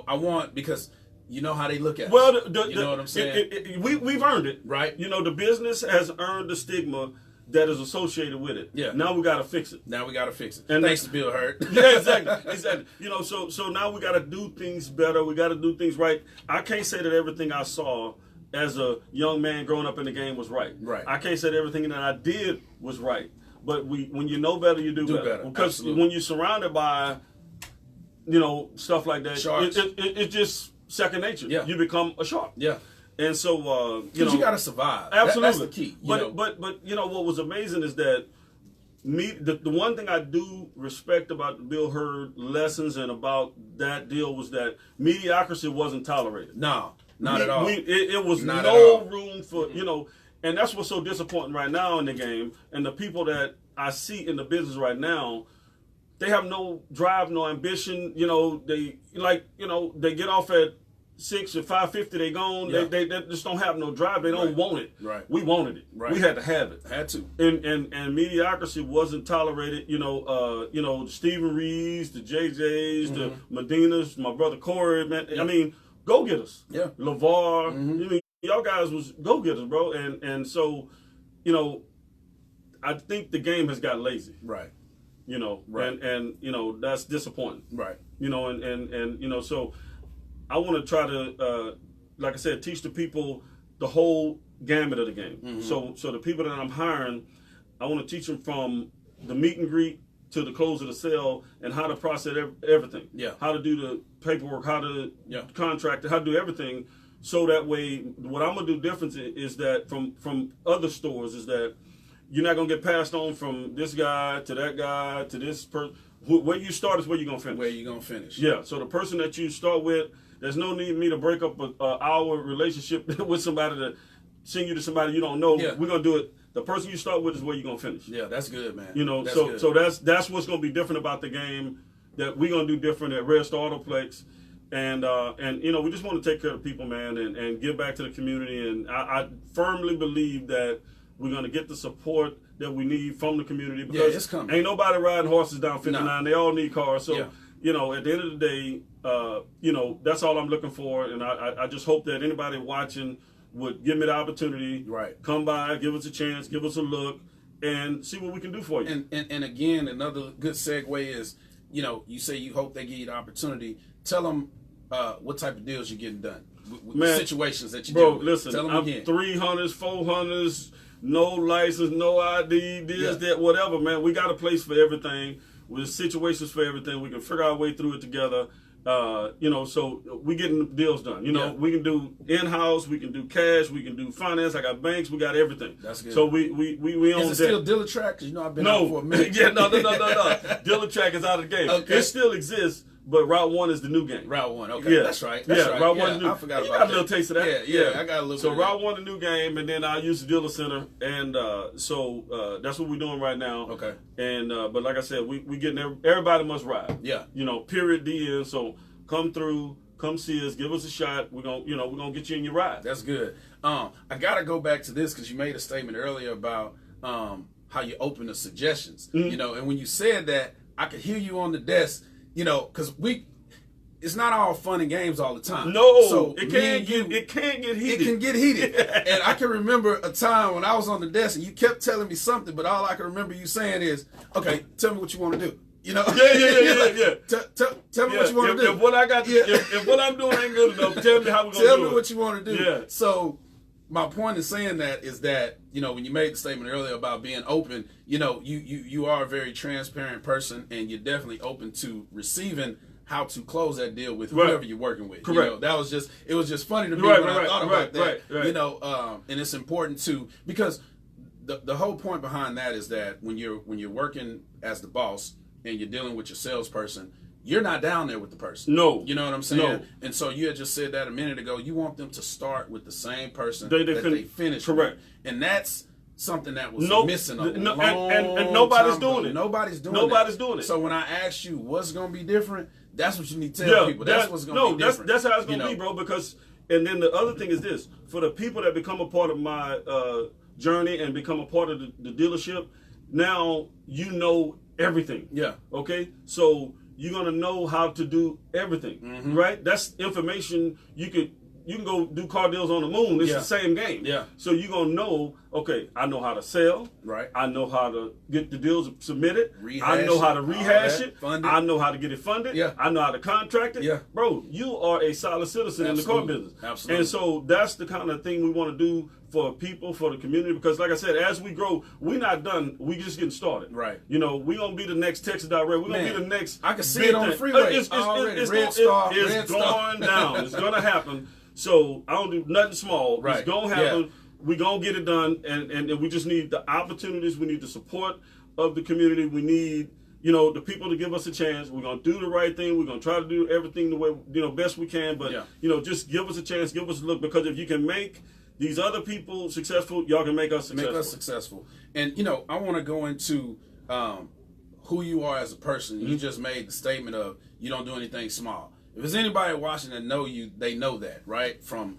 want, because you know how they look at us. Well, you know what I'm saying? We've earned it, right? The business has earned the stigma that is associated with it. Yeah. Now we got to fix it. And thanks to Bill Hurt. Yeah, exactly. So now we got to do things better. We got to do things right. I can't say that everything I saw as a young man growing up in the game was right. Right. I can't say that everything that I did was right. But when you know better, you do better. Because Absolutely. when you're surrounded by, stuff like that, it's just second nature. Yeah. You become a shark. Yeah. And so, you got to survive. Absolutely. That's the key. But what was amazing is that the one thing I do respect about the Bill Hurd lessons and about that deal was that mediocrity wasn't tolerated. No, not at all. It was not no room for, and that's what's so disappointing right now in the game. And the people that I see in the business right now, they have no drive, no ambition. They get off at 6 or 5:50, they gone. Yeah. They just don't have no drive. They don't want it. Right. We wanted it. Right. We had to have it. Had to. And mediocrity wasn't tolerated. The Stephen Reeves, the JJs, the Medinas, my brother Corey, man. Yeah. I mean, go getters. Yeah. LeVar. Y'all guys was go getters, bro. And so, I think the game has got lazy. Right. Right. And that's disappointing. Right. So I want to try to, like I said, teach the people the whole gamut of the game. So the people that I'm hiring, I want to teach them from the meet and greet to the close of the sale and how to process everything. Yeah. How to do the paperwork, how to contract, how to do everything. So that way, what I'm going to do different is that from other stores is that you're not going to get passed on from this guy to that guy to this person. Where you start is where you're going to finish. Yeah. So the person that you start with, there's no need for me to break up our relationship with somebody to send you to somebody you don't know. Yeah. We're going to do it. The person you start with is where you're going to finish. Yeah, that's good, man. So that's what's going to be different about the game that we're going to do different at RedStar Auto Plex. And we just want to take care of people, man, and give back to the community. And I firmly believe that we're going to get the support that we need from the community, because it's coming. Ain't nobody riding horses down 59. No. They all need cars. So, yeah. At the end of the day, that's all I'm looking for. And I just hope that anybody watching would give me the opportunity. Right. Come by, give us a chance, give us a look, and see what we can do for you. And again, another good segue is, you say you hope they give you the opportunity. Tell them what type of deals you're getting done. Man, situations that you do. Bro, with. Listen, Tell them I'm again. 300s, 400s, no license, no ID, that, whatever, man. We got a place for everything. With situations for everything. We can figure our way through it together. So we getting deals done. We can do in-house, we can do cash, we can do finance. I got banks, we got everything. That's good. So we own that. Is it still Dealer Track? Because I've been out for a minute. No. Dealer Track is out of the game. Okay. It still exists, but Route 1 is the new game. Route 1, okay, yeah. That's right. That's right. Route 1 is new. I forgot about that. You got a little taste of that. Yeah, I got a little so bit of Route that. 1 the new game, and then I use the dealer center, and so that's what we're doing right now. Okay. And but like I said, we getting everybody must ride. Yeah. Period. The end. So come through, come see us, give us a shot. We're gonna get you in your ride. That's good. I gotta go back to this because you made a statement earlier about how you open the suggestions. And when you said that, I could hear you on the desk. Because it's not all fun and games all the time. No, so it can't get heated. It can get heated. And I can remember a time when I was on the desk and you kept telling me something, but all I can remember you saying is, "Okay, tell me what you want to do." Yeah. Tell me what you want to do. If what I got, if what I'm doing ain't good enough, tell me how we're gonna do it. Tell me what you want to do. Yeah. So my point in saying that is that when you made the statement earlier about being open, you are a very transparent person, and you're definitely open to receiving how to close that deal with whoever you're working with. Correct. It was just funny to me when I thought about that. Right. And it's important to, because the whole point behind that is that when you're working as the boss and you're dealing with your salesperson, you're not down there with the person. No. You know what I'm saying? No. And so you had just said that a minute ago. You want them to start with the same person they finish Correct. with. And that's something that was missing a long and nobody's time doing ago. it. Nobody's doing it. So when I ask you what's going to be different, that's what you need to tell people. That's what's going to be different. That's how it's going to be, bro. Because, and then the other thing is this. For the people that become a part of my journey and become a part of the dealership, now you know everything. Yeah. Okay? So you're going to know how to do everything, right? That's information you can go do car deals on the moon. It's the same game. Yeah. So you're going to know, okay, I know how to sell. Right. I know how to get the deals submitted. Rehash I know how to rehash it. Fund it. I know how to get it funded. Yeah. I know how to contract it. Yeah. Bro, you are a solid citizen in the car business. Absolutely. And so that's the kind of thing we want to do for people, for the community, because like I said, as we grow, we're not done. We just getting started. Right. We're going to be the next Texas Direct. We're going to be the next. I can see it on the freeway. It's RedStar. going down. It's going to happen. So I don't do nothing small. Right. It's going to happen. Yeah. We're going to get it done. And we just need the opportunities. We need the support of the community. We need, the people to give us a chance. We're going to do the right thing. We're going to try to do everything the way, best we can. But, just give us a chance. Give us a look. Because if you can make these other people successful, y'all can make us successful. Make us successful. And, I want to go into who you are as a person. You just made the statement of you don't do anything small. If there's anybody watching that know you, they know that, right? From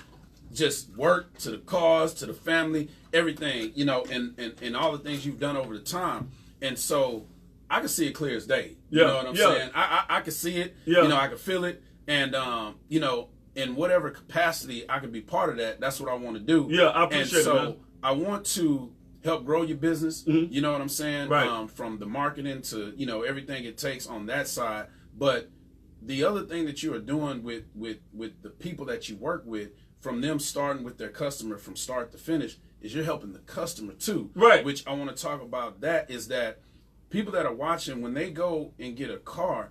just work to the cars to the family, everything, and all the things you've done over the time. And so I can see it clear as day. You know what I'm saying? I can see it. Yeah. I can feel it. And, in whatever capacity I can be part of that, that's what I want to do. Yeah, I appreciate it, man. I want to help grow your business. You know what I'm saying? Right. From the marketing to, everything it takes on that side. But the other thing that you are doing with the people that you work with, from them starting with their customer from start to finish, is you're helping the customer too. Right. Which I want to talk about. That is that people that are watching, when they go and get a car,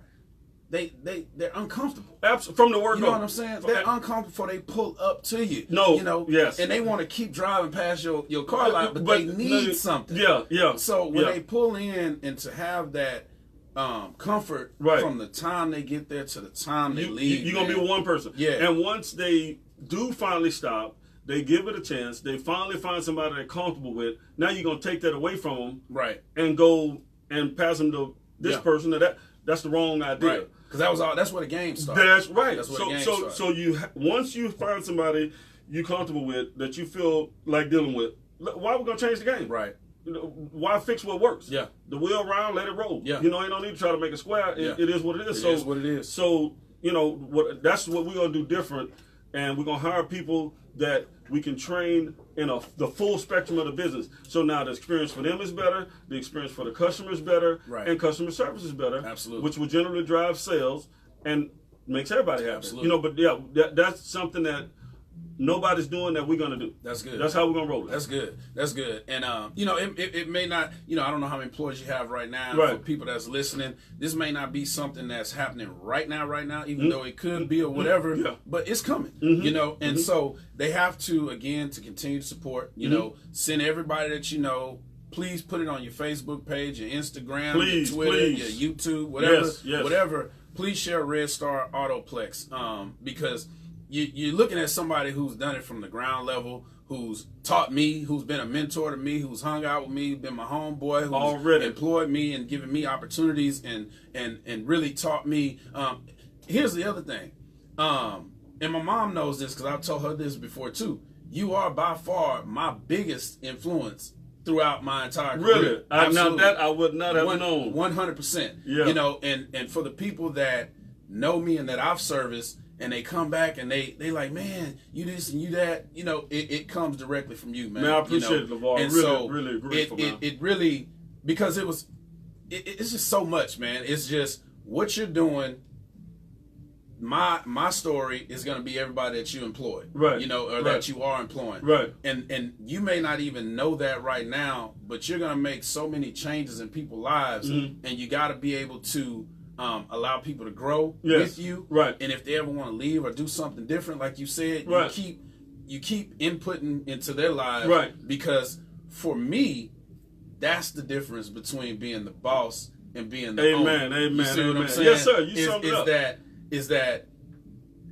they're uncomfortable. Absolutely. From the word You know what I'm saying? They're uncomfortable before they pull up to you. No. Yes. And they want to keep driving past your car lot, but they need something. Yeah. So when they pull in, and to have that comfort from the time they get there to the time they leave, you're gonna be one person. Yeah. And once they do finally stop, they give it a chance. They finally find somebody they're comfortable with. Now you're gonna take that away from them, right? And go and pass them to this person. That's the wrong idea. Right. Because that's where the game started. That's right. That's where the game started. So you once you find somebody you're comfortable with, that you feel like dealing with, why are we gonna change the game? Right. Why fix what works? Yeah. The wheel round, let it roll. Yeah. Ain't no need to try to make a square. It is what it is. It is what it is. So, that's what we're going to do different. And we're going to hire people that we can train in the full spectrum of the business. So now the experience for them is better. The experience for the customer is better. Right. And customer service is better. Absolutely. Which will generally drive sales and makes everybody happy. Absolutely. But that's something that nobody's doing that we're going to do. That's good. That's how we're going to roll it. That's good. That's good. And, it may not, I don't know how many employees you have right now. Right. For people that's listening, this may not be something that's happening right now, even though it could be or whatever, but it's coming, and so they have to, again, to continue to support, send everybody that please put it on your Facebook page, your Instagram, your Twitter, your YouTube, whatever, Yes. whatever. please share RedStar Auto Plex, because you're looking at somebody who's done it from the ground level, who's taught me, who's been a mentor to me, who's hung out with me, been my homeboy, who's already employed me and given me opportunities and really taught me. Here's the other thing, and my mom knows this because I've told her this before too. You are by far my biggest influence throughout my entire career. Really? Now that I would not have known. 100%. Yeah. You know, and for the people that know me and that I've serviced, and they come back and they like, man, you this and you that, you know, it comes directly from you, man. Man, I appreciate it, LeVar. And really, so really grateful, man. It really, because it's just so much, man. It's just what you're doing. My story is going to be everybody that you employ, right? You know, or that you are employing, right? And you may not even know that right now, but you're going to make so many changes in people's lives, and you got to be able to allow people to grow with you, right? And if they ever want to leave or do something different, like you said, you keep inputting into their lives, right? Because for me, that's the difference between being the boss and being the owner. Amen. You see what I'm saying? Yes, sir. You summed it up. Is that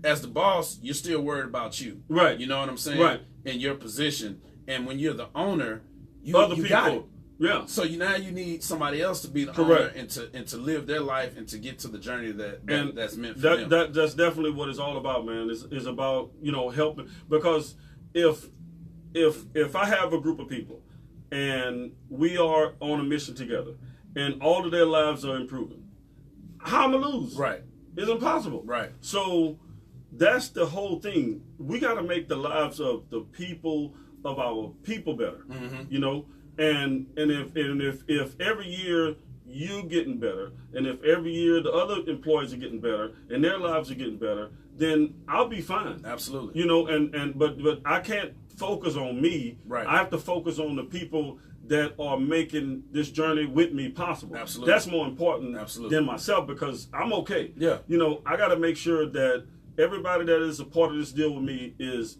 as the boss, you're still worried about you, right? You know what I'm saying, right? In your position, and when you're the owner, you people got it. Yeah. So now you need somebody else to be the correct owner and to live their life and to get to the journey that's meant for them. That's definitely what it's all about, man. Is about, you know, helping, because if I have a group of people and we are on a mission together and all of their lives are improving, how am I lose? Right. It's impossible. Right. So that's the whole thing. We got to make the lives of the people, of our people, better. You know. And if every year you getting better, and if every year the other employees are getting better and their lives are getting better, then I'll be fine. Absolutely. You know, but I can't focus on me. Right. I have to focus on the people that are making this journey with me possible. Absolutely. That's more important than myself, because I'm okay. Yeah. You know, I got to make sure that everybody that is a part of this deal with me is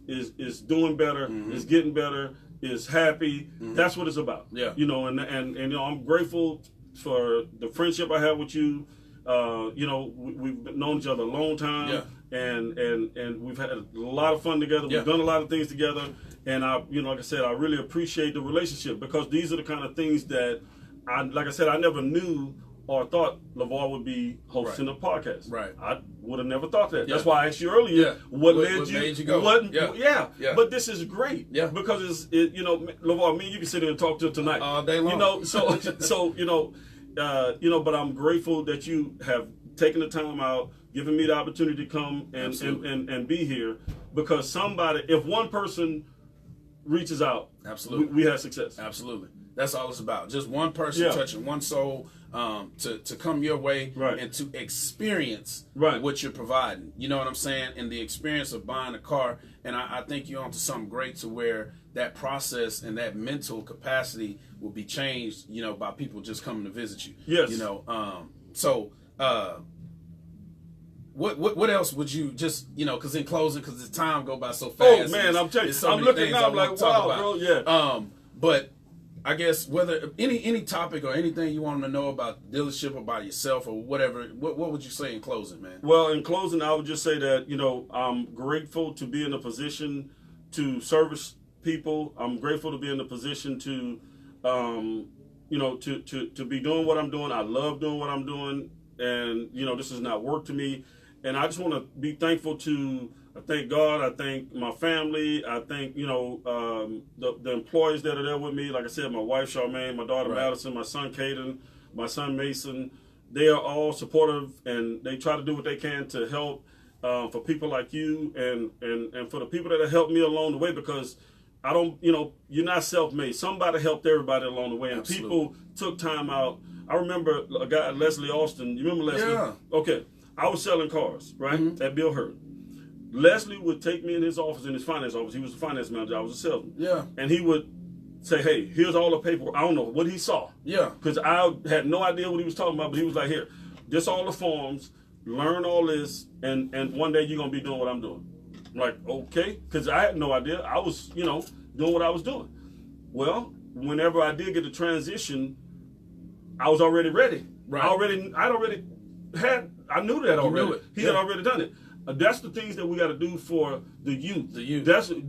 doing better, is getting better, is happy. That's what it's about. Yeah. You know, and you know, I'm grateful for the friendship I have with you. You know, we've known each other a long time. Yeah. And we've had a lot of fun together. We've done a lot of things together. And you know, like I said, I really appreciate the relationship, because these are the kind of things that I never knew or thought LeVar would be hosting a podcast. Right. I would have never thought that. Yeah. That's why I asked you earlier, what made you go? But this is great. Yeah. Because you know, LeVar, me and you can sit here and talk to it all day long. You know, so you know, but I'm grateful that you have taken the time out, giving me the opportunity to come and be here, because if one person reaches out, we have success. Absolutely. That's all it's about. Just one person touching one soul, to come your way and to experience what you're providing. You know what I'm saying? And the experience of buying a car. And I think you're onto something great, to where that process and that mental capacity will be changed, you know, by people just coming to visit you. Yes. You know, what else would you just, you know, because in closing, because the time go by so fast. Oh man, I'm telling you, I'm looking now, I'm like, wow, bro, yeah. But I guess whether any topic or anything you want them to know about the dealership, about yourself, or whatever, what would you say in closing, man? Well, in closing, I would just say that, you know, I'm grateful to be in a position to service people. I'm grateful to be in a position to, you know, to be doing what I'm doing. I love doing what I'm doing, and you know, this is not work to me. And I just want to be thankful to. I thank God. I thank my family. I thank, you know, the employees that are there with me. Like I said, my wife Charmaine, my daughter Madison, my son Caden, my son Mason. They are all supportive, and they try to do what they can to help for people like you, and for the people that have helped me along the way. Because I don't, you know, you're not self-made. Somebody helped everybody along the way, and people took time out. I remember a guy, Leslie Austin. You remember Leslie? Yeah. Okay. I was selling cars, right, at Bill Hurt. Leslie would take me in his office, in his finance office. He was the finance manager. I was a salesman. Yeah. And he would say, hey, here's all the paperwork. I don't know what he saw. Yeah. Because I had no idea what he was talking about, but he was like, here, this all the forms, learn all this, and one day you're going to be doing what I'm doing. I'm like, okay. Because I had no idea. I was, you know, doing what I was doing. Well, whenever I did get the transition, I was already ready. Right. I'd already had I knew that already. Knew it. He had already done it. That's the things that we got to do for the youth.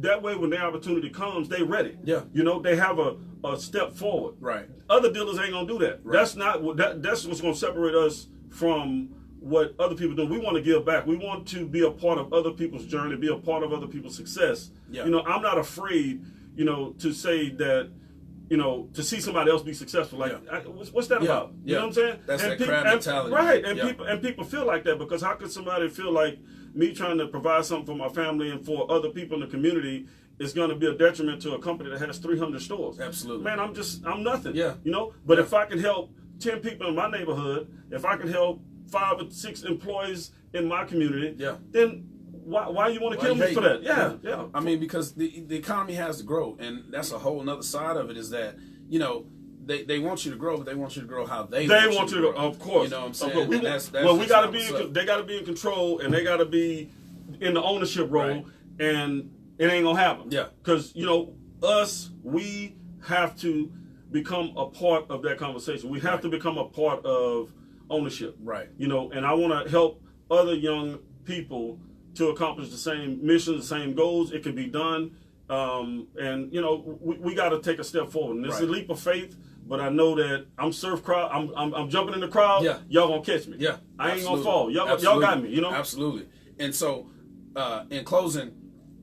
That way, when their opportunity comes, they ready. Yeah. You know, they have a step forward. Right. Other dealers ain't gonna do that. Right. That's what's gonna separate us from what other people do. We want to give back. We want to be a part of other people's journey, be a part of other people's success. Yeah. You know, I'm not afraid, you know, to say that, you know, to see somebody else be successful. Like, what's that about? You know what I'm saying? That's that crab mentality. Right. And people feel like that, because how could somebody feel like me trying to provide something for my family and for other people in the community is going to be a detriment to a company that has 300 stores? Absolutely. Man, I'm nothing. Yeah. You know, but if I can help 10 people in my neighborhood, if I can help 5 or 6 employees in my community, then why you want to kill me for that? Yeah. I mean, because the economy has to grow, and that's a whole other side of it, is that, you know, they want you to grow, but they want you to grow how they want you to grow. Of course. You know what I'm saying? We got to be they got to be in control, and they got to be in the ownership role, and it ain't gonna happen. Yeah. Because, you know, we have to become a part of that conversation. We have to become a part of ownership. Right. You know, and I want to help other young people to accomplish the same mission, the same goals. It can be done. And, you know, we got to take a step forward. And it's a leap of faith, but I know that I'm jumping in the crowd. Yeah. Y'all going to catch me. Yeah. I ain't going to fall. Y'all got me, you know? Absolutely. And so, in closing,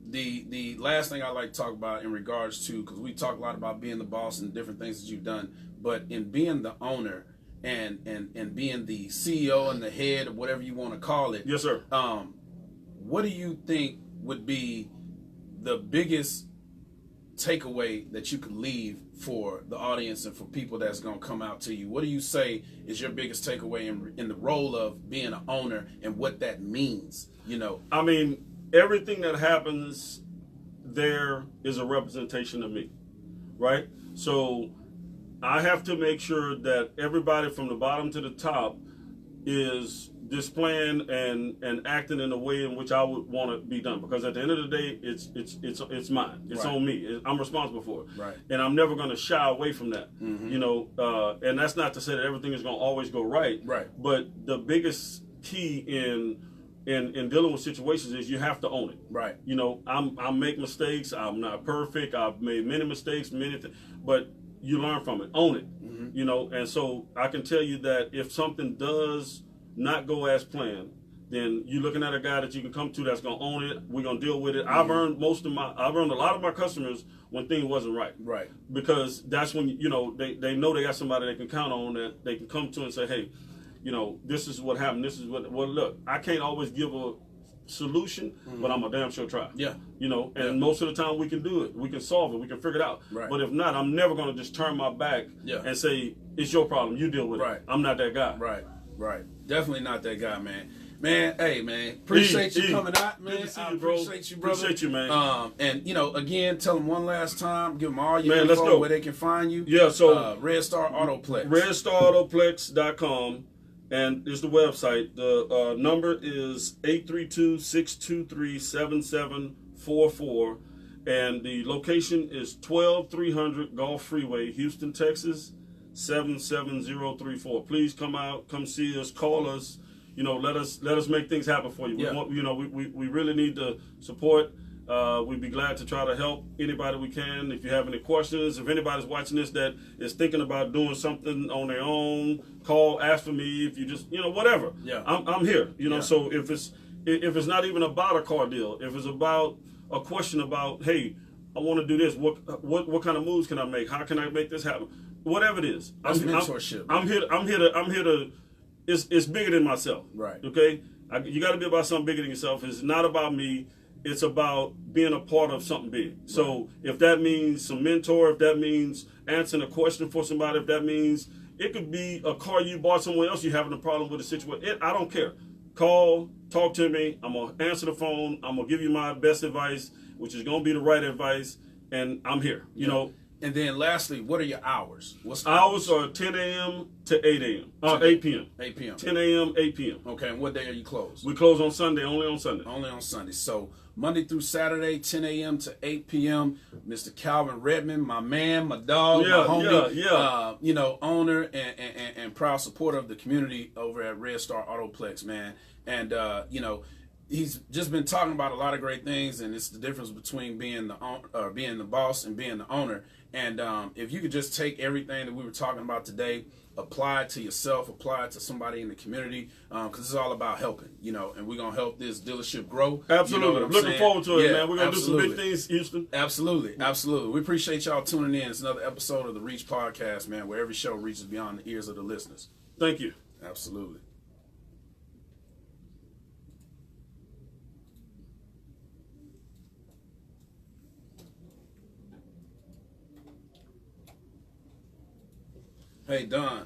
the last thing I like to talk about in regards to, because we talk a lot about being the boss and different things that you've done, but in being the owner and being the CEO and the head of whatever you want to call it. Yes, sir. What do you think would be the biggest takeaway that you could leave for the audience and for people that's going to come out to you? What do you say is your biggest takeaway in the role of being an owner and what that means? You know, I mean, everything that happens there is a representation of me, right? So I have to make sure that everybody from the bottom to the top is displaying and acting in a way in which I would want to be done, because at the end of the day, it's mine. It's on me. I'm responsible for it. Right. And I'm never going to shy away from that. Mm-hmm. You know, and that's not to say that everything is going to always go right. Right. But the biggest key in dealing with situations is you have to own it. Right. You know, I make mistakes. I'm not perfect. I've made many mistakes, but you learn from it. Own it. Mm-hmm. You know, and so I can tell you that if something does not go as planned, then you're looking at a guy that you can come to that's gonna own it. We're gonna deal with it. Mm-hmm. I've earned a lot of my customers when things wasn't right. Right. Because that's when, you know, they know they got somebody they can count on, that they can come to and say, hey, you know, this is what happened. This is what. Well, look, I can't always give a solution, but I'm a damn sure try. Yeah. You know, and most of the time we can do it. We can solve it. We can figure it out. Right. But if not, I'm never gonna just turn my back and say it's your problem. You deal with it. I'm not that guy. Right. Right. Definitely not that guy, man. Man, hey, man, appreciate you coming out, man. I appreciate you, brother. Appreciate you, man. And, you know, again, tell them one last time, give them all your info, where they can find you. Yeah, so RedStar Auto Plex. RedStarAutoPlex.com, and is the website. The number is 832-623-7744, and the location is 12300 Gulf Freeway, Houston, Texas, 77034. Please come out, come see us, call us. You know, let us make things happen for you. Yeah. We really need the support. We'd be glad to try to help anybody we can. If you have any questions, if anybody's watching this that is thinking about doing something on their own, call, ask for me. If you just, you know, whatever. Yeah. I'm here. You know, so if it's not even about a car deal, if it's about a question about, hey, I want to do this. What kind of moves can I make? How can I make this happen? Whatever it is, that's mentorship. I'm here to. It's bigger than myself. Right. Okay. You got to be about something bigger than yourself. It's not about me. It's about being a part of something big. So if that means some mentor, if that means answering a question for somebody, if that means it could be a car you bought somewhere else, you're having a problem with a situation. I don't care. Call, talk to me. I'm gonna answer the phone. I'm gonna give you my best advice, which is gonna be the right advice, and I'm here. You know. And then lastly, what are your hours? What's the Hours are 10 a.m. to 8 a.m. 8 p.m. 8 p.m. 10 a.m. 8 p.m. Okay, and what day are you closed? We close on Sunday, only on Sunday. Only on Sunday. So Monday through Saturday, 10 a.m. to 8 p.m. Mr. Calvin Redmond, my man, my dog, my homie, you know, owner and proud supporter of the community over at RedStar Auto Plex, man. And you know, he's just been talking about a lot of great things, and it's the difference between being the boss and being the owner. And if you could just take everything that we were talking about today, apply it to yourself, apply it to somebody in the community, because it's all about helping, you know, and we're going to help this dealership grow. Absolutely. You know Looking forward to it, man. We're going to do some big things, Houston. Absolutely. Absolutely. We appreciate y'all tuning in. It's another episode of the Reach Podcast, man, where every show reaches beyond the ears of the listeners. Thank you. Absolutely. Hey, Don.